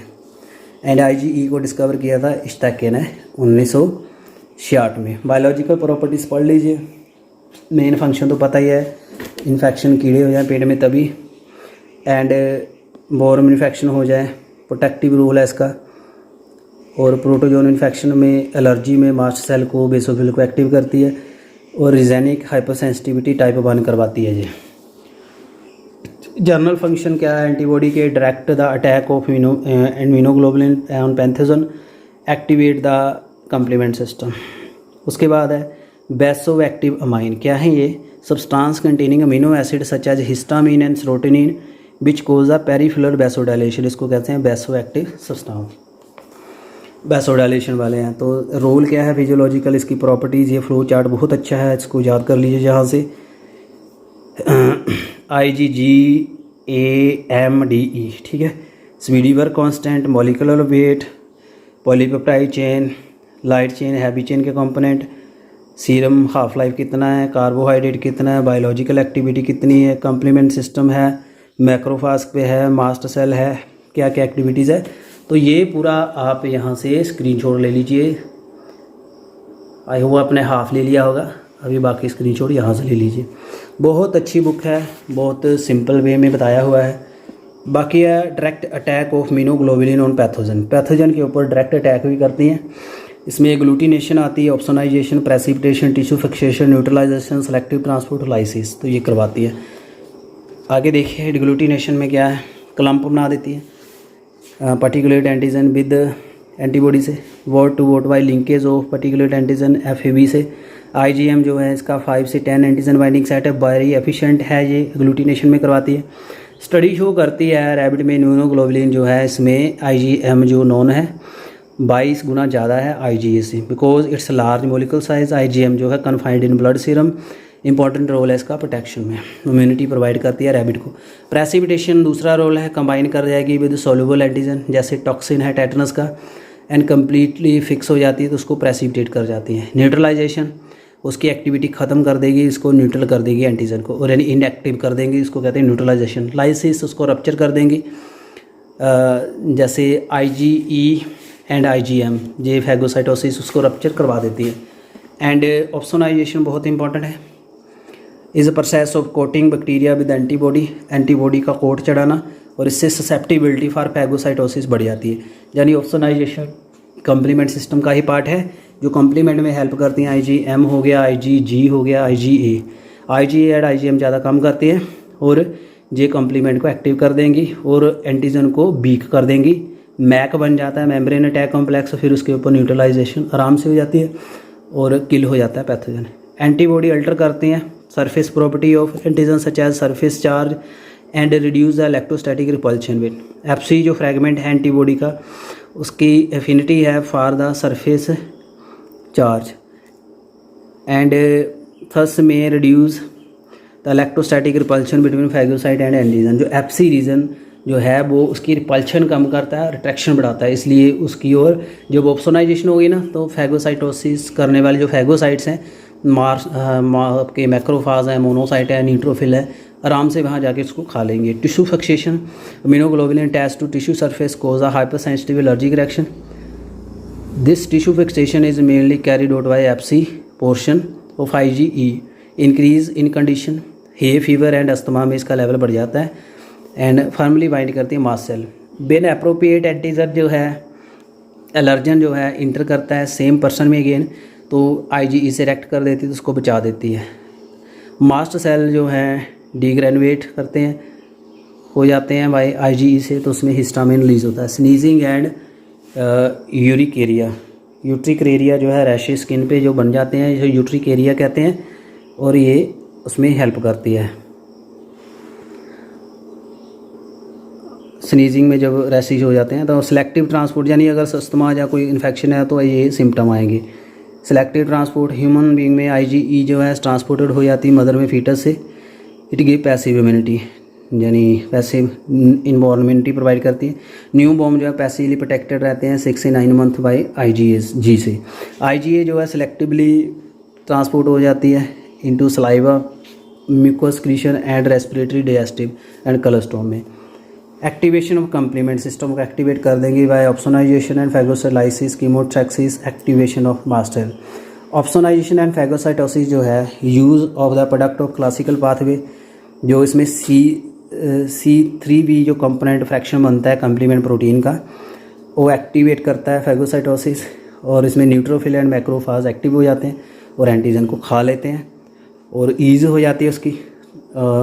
एंड IgE को डिस्कवर किया था स्टैके ने 1966 में। बायोलॉजिकल प्रॉपर्टीज़ पढ़ लीजिए। मेन फंक्शन तो पता ही है, इन्फेक्शन कीड़े हो जाए पेट में तभी, एंड बॉर्म इन्फेक्शन हो जाए, प्रोटेक्टिव रोल है इसका। और प्रोटोजोन इन्फेक्शन में एलर्जी में मास्ट सेल को बेसोफिल को एक्टिव करती है और रिजेनिक हाइपरसेंसिटिविटी टाइप 1 करवाती है। ये जर्नल फंक्शन क्या है एंटीबॉडी के, direct the attack of immunoglobulin on pathogen, activate the complement system. उसके बाद है बेसो एक्टिव अमाइन, क्या है ये, substance containing amino acid such as histamine and serotonin which cause the peripheral vasodilation, इसको कहते हैं बेसो एक्टिव सब्सटेंस, बेसोडाइलेशन वाले हैं। तो रोल क्या है फिजियोलॉजिकल, इसकी प्रॉपर्टीज़, ये फ्लो चार्ट बहुत अच्छा है, इसको याद कर लीजिए जहाँ से। IgG-AMDE, ठीक है। Svedberg constant, molecular weight, polypeptide chain, light chain, heavy chain के कंपोनेंट, सीरम हाफ लाइफ कितना है, कार्बोहाइड्रेट कितना है, बायोलॉजिकल एक्टिविटी कितनी है, कंप्लीमेंट सिस्टम है, मैक्रोफाज पे है, मास्ट सेल है, क्या क्या एक्टिविटीज़ है। तो ये पूरा आप यहाँ से स्क्रीनशॉट ले लीजिए। आई होप आपने हाफ ले लिया होगा, अभी बाकी स्क्रीनशॉट यहाँ से ले लीजिए। बहुत अच्छी बुक है, बहुत सिंपल वे में बताया हुआ है। बाकी है direct attack of immunoglobulin on pathogen के ऊपर डायरेक्ट अटैक भी करती हैं। इसमें ग्लूटिनेशन आती है, opsonization, precipitation, tissue fixation, neutralization, selective transport, lysis, तो ये करवाती है। आगे देखिए डिग्लूटिनेशन में क्या है, क्लम्प बना देती है पर्टिकुलेट एंटीजन विद एंटीबॉडी से, word to word by linkage of particulate antigen FAB से। IgM जो है इसका 5 से 10 एंटीजन बाइंडिंग साइट है, वेरी एफिशिएंट है, ये ग्लूटिनेशन में करवाती है। स्टडी शो करती है रैबिट में इम्यूनोग्लोबुलिन जो है इसमें IgM जो नॉन है 22 गुना ज़्यादा है IgA से, because its large molecular size. IgM जो है confined in blood serum, important role है इसका प्रोटेक्शन में, इम्यूनिटी प्रोवाइड करती है रैबिट को। प्रेसिपिटेशन दूसरा रोल है, कंबाइन कर जाएगी विद सोल्यूबल एंटीजन, जैसे टॉक्सिन है टेटनस का, एंड कम्प्लीटली फिक्स हो जाती है तो उसको प्रेसिपिटेट कर जाती है। न्यूट्रलाइजेशन उसकी एक्टिविटी ख़त्म कर देगी, इसको न्यूट्रल कर देगी एंटीजन को, और यानी इनएक्टिव कर देंगी, इसको कहते हैं न्यूट्रलाइजेशन। लाइसिस उसको रप्चर कर देंगी, जैसे IgE and IgM, J phagocytosis उसको रप्चर करवा देती है। एंड ऑप्सोनाइजेशन बहुत इंपॉर्टेंट है, is a process of coating bacteria with antibody का कोट चढ़ाना, और इससे ससेप्टिबिलिटी फॉर फैगोसाइटोसिस बढ़ जाती है। यानी ऑप्सोनाइजेशन कंप्लीमेंट सिस्टम का ही पार्ट है, जो कॉम्प्लीमेंट में हेल्प करती हैं IgM हो गया, IgG हो गया, IgA। IgA एंड IgM ज़्यादा काम करती हैं और जे कॉम्प्लीमेंट को एक्टिव कर देंगी और एंटीजन को वीक कर देंगी। मैक बन जाता है, मेम्ब्रेन अटैक कॉम्प्लेक्स, फिर उसके ऊपर न्यूट्रलाइजेशन आराम से हो जाती है और किल हो जाता है पैथोजन। एंटीबॉडी अल्टर करती हैं surface property of antigen such as surface charge and reduce the electrostatic repulsion with. FC जो फ्रैगमेंट है एंटीबॉडी का, उसकी एफिनिटी है for the surface charge and thus में reduce the electrostatic repulsion between phagocyte and antigen. जो FC region जो है वो उसकी रिपल्शन कम करता है, रिट्रैक्शन बढ़ाता है, इसलिए उसकी ओर जब ऑप्सोनाइजेशन होगी ना तो फैगोसाइटोसिस करने वाले जो फैगोसाइट्स हैं, आपके मैक्रोफाज हैं, मोनोसाइट है, न्यूट्रोफिल है, आराम से वहाँ जाके उसको खा लेंगे। Tissue fixation, immunoglobulin attached to tissue surface cause a hypersensitive allergic reaction. This tissue fixation is mainly carried out by FC portion of IgE। Increase in condition hay fever and asthma में इसका level बढ़ जाता है and firmly bind करती है mast cell. बिन appropriate antigen जो है allergen जो है इंटर करता है सेम पर्सन में अगेन, तो IgE से रिएक्ट कर देती है तो उसको बचा देती है। मास्ट सेल जो है डीग्रेनुएट करते हैं, हो जाते हैं बाय IgE से, तो उसमें हिस्टामिन रिलीज होता है। स्नीजिंग एंड यूरिकेरिया, यूट्रिकेरिया जो है रैशेस स्किन पे जो बन जाते हैं, जो यूट्रिकेरिया कहते हैं, और ये उसमें हेल्प करती है। स्नीजिंग में जब रैशेज हो जाते हैं तो सिलेक्टिव ट्रांसपोर्ट, यानी अगर अस्थमा या कोई इन्फेक्शन है तो ये सिम्टम आएंगे। सिलेक्टिव ट्रांसपोर्ट ह्यूमन बीइंग में IgE जो है ट्रांसपोर्टेड हो जाती है मदर में फीटस से। इट गिव पैसिव इम्यूनिटी, यानी पैसिव इन्वायरमेंटी प्रोवाइड करती है। न्यू बॉर्न जो है पैसिवली प्रोटेक्टेड रहते हैं 6 से 9 मंथ बाय IgG से। IgA जो है सिलेक्टिवली ट्रांसपोर्ट हो जाती है into saliva, mucus secretion and respiratory digestive and colostrum में। एक्टिवेशन ऑफ कम्प्लीमेंट सिस्टम को एक्टिवेट कर देंगे by opsonisation and phagocytosis, chemotaxis, activation of mast cell. Opsonisation and phagocytosis जो है use of the product of classical pathway, जो इसमें C3b जो component fraction बनता है कम्प्लीमेंट प्रोटीन का, वो एक्टिवेट करता है फैगोसाइटोसिस और इसमें न्यूट्रोफिल एंड मैक्रोफाज एक्टिव हो जाते हैं और एंटीजन को खा लेते हैं और ईज हो जाती है उसकी,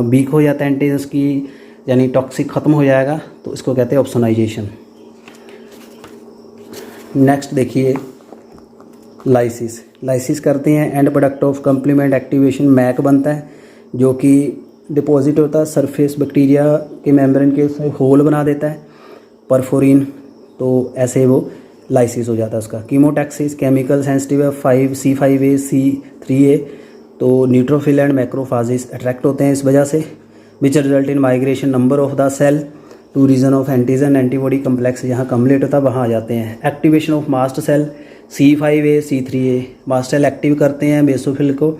वीक हो जाता है एंटीजन की, यानी टॉक्सिक ख़त्म हो जाएगा, तो इसको कहते हैं ऑप्सोनाइजेशन। नेक्स्ट देखिए लाइसिस। लाइसिस करते हैं and product of complement activation MAC बनता है, जो कि डिपॉजिट होता है सरफेस बैक्टीरिया के मेम्ब्रेन के, उसमें होल बना देता है परफोरिन, तो ऐसे वो लाइसिस हो जाता है उसका। कीमोटैक्सिस केमिकल सेंसिटिव है, C5a C3a, तो न्यूट्रोफिल एंड मैक्रोफाजिस अट्रैक्ट होते हैं इस वजह से, which result in migration number of the cell to region of antigen antibody complex, जहाँ कम्प्लीट होता है वहाँ आ जाते हैं। Activation of mast cell C5a C3a, mast cell active करते हैं बेसोफिल को,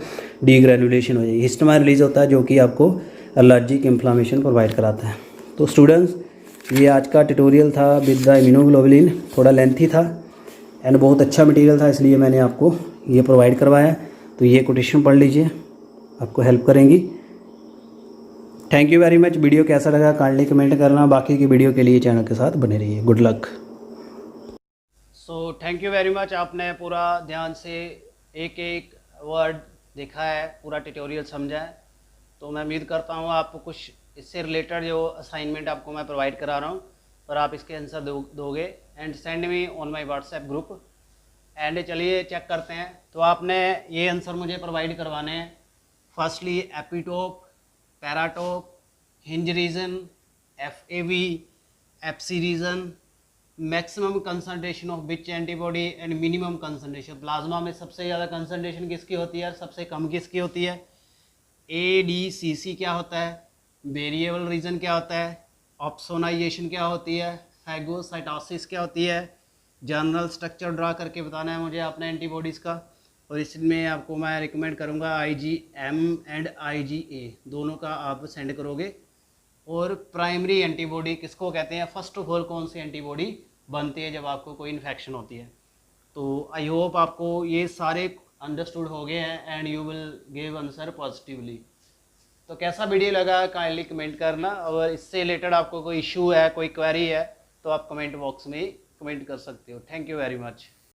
डीग्रेनुलेशन हो जाएगी, हिस्टामाइन रिलीज होता है जो कि आपको एलर्जिक इन्फ्लामेशन प्रोवाइड कराता है। तो स्टूडेंट्स ये आज का ट्यूटोरियल था विद द इम्यूनोग्लोबुलिन, थोड़ा लेंथी था एंड बहुत अच्छा मटेरियल था, इसलिए मैंने आपको ये प्रोवाइड करवाया। तो ये कोटेशन पढ़ लीजिए, आपको हेल्प करेंगी। Thank you very much. Video कैसा लगा काइंडली कमेंट करना, बाकी की वीडियो के लिए चैनल के साथ बने रहिए। Good luck. So thank you very much, आपने पूरा ध्यान से एक एक वर्ड देखा है, पूरा ट्यूटोरियल समझा है। तो मैं उम्मीद करता हूँ आपको कुछ इससे रिलेटेड जो असाइनमेंट आपको मैं प्रोवाइड करा रहा हूँ और आप इसके आंसर दोगे and send me on my WhatsApp group. And चलिए चेक करते हैं। तो आपने ये आंसर मुझे प्रोवाइड करवाने हैं। Firstly epitope, paratope, hinge region, FAV, FC region, maximum concentration of which antibody and minimum concentration. Plasma में सबसे ज़्यादा कंसंट्रेशन किसकी होती है, सबसे कम किसकी होती है। ADCC क्या होता है, वेरिएबल रीजन क्या होता है, ऑप्सोनाइजेशन क्या होती है, फैगोसाइटोसिस क्या होती है। जनरल स्ट्रक्चर ड्रा करके बताना है मुझे आपने एंटीबॉडीज़ का, और इसमें आपको मैं रिकमेंड करूँगा IgM एंड IgA दोनों का आप सेंड करोगे। और प्राइमरी एंटीबॉडी किसको कहते हैं, फर्स्ट ऑफ ऑल कौन सी एंटीबॉडी बनती है जब आपको कोई इन्फेक्शन होती है। तो आई होप आपको ये सारे अंडरस्टूड हो गए हैं and you will give answer positively. तो कैसा वीडियो लगा काइंडली कमेंट करना, और इससे रिलेटेड आपको कोई इशू है, कोई क्वेरी है, तो आप कमेंट बॉक्स में कमेंट कर सकते हो। Thank you very much.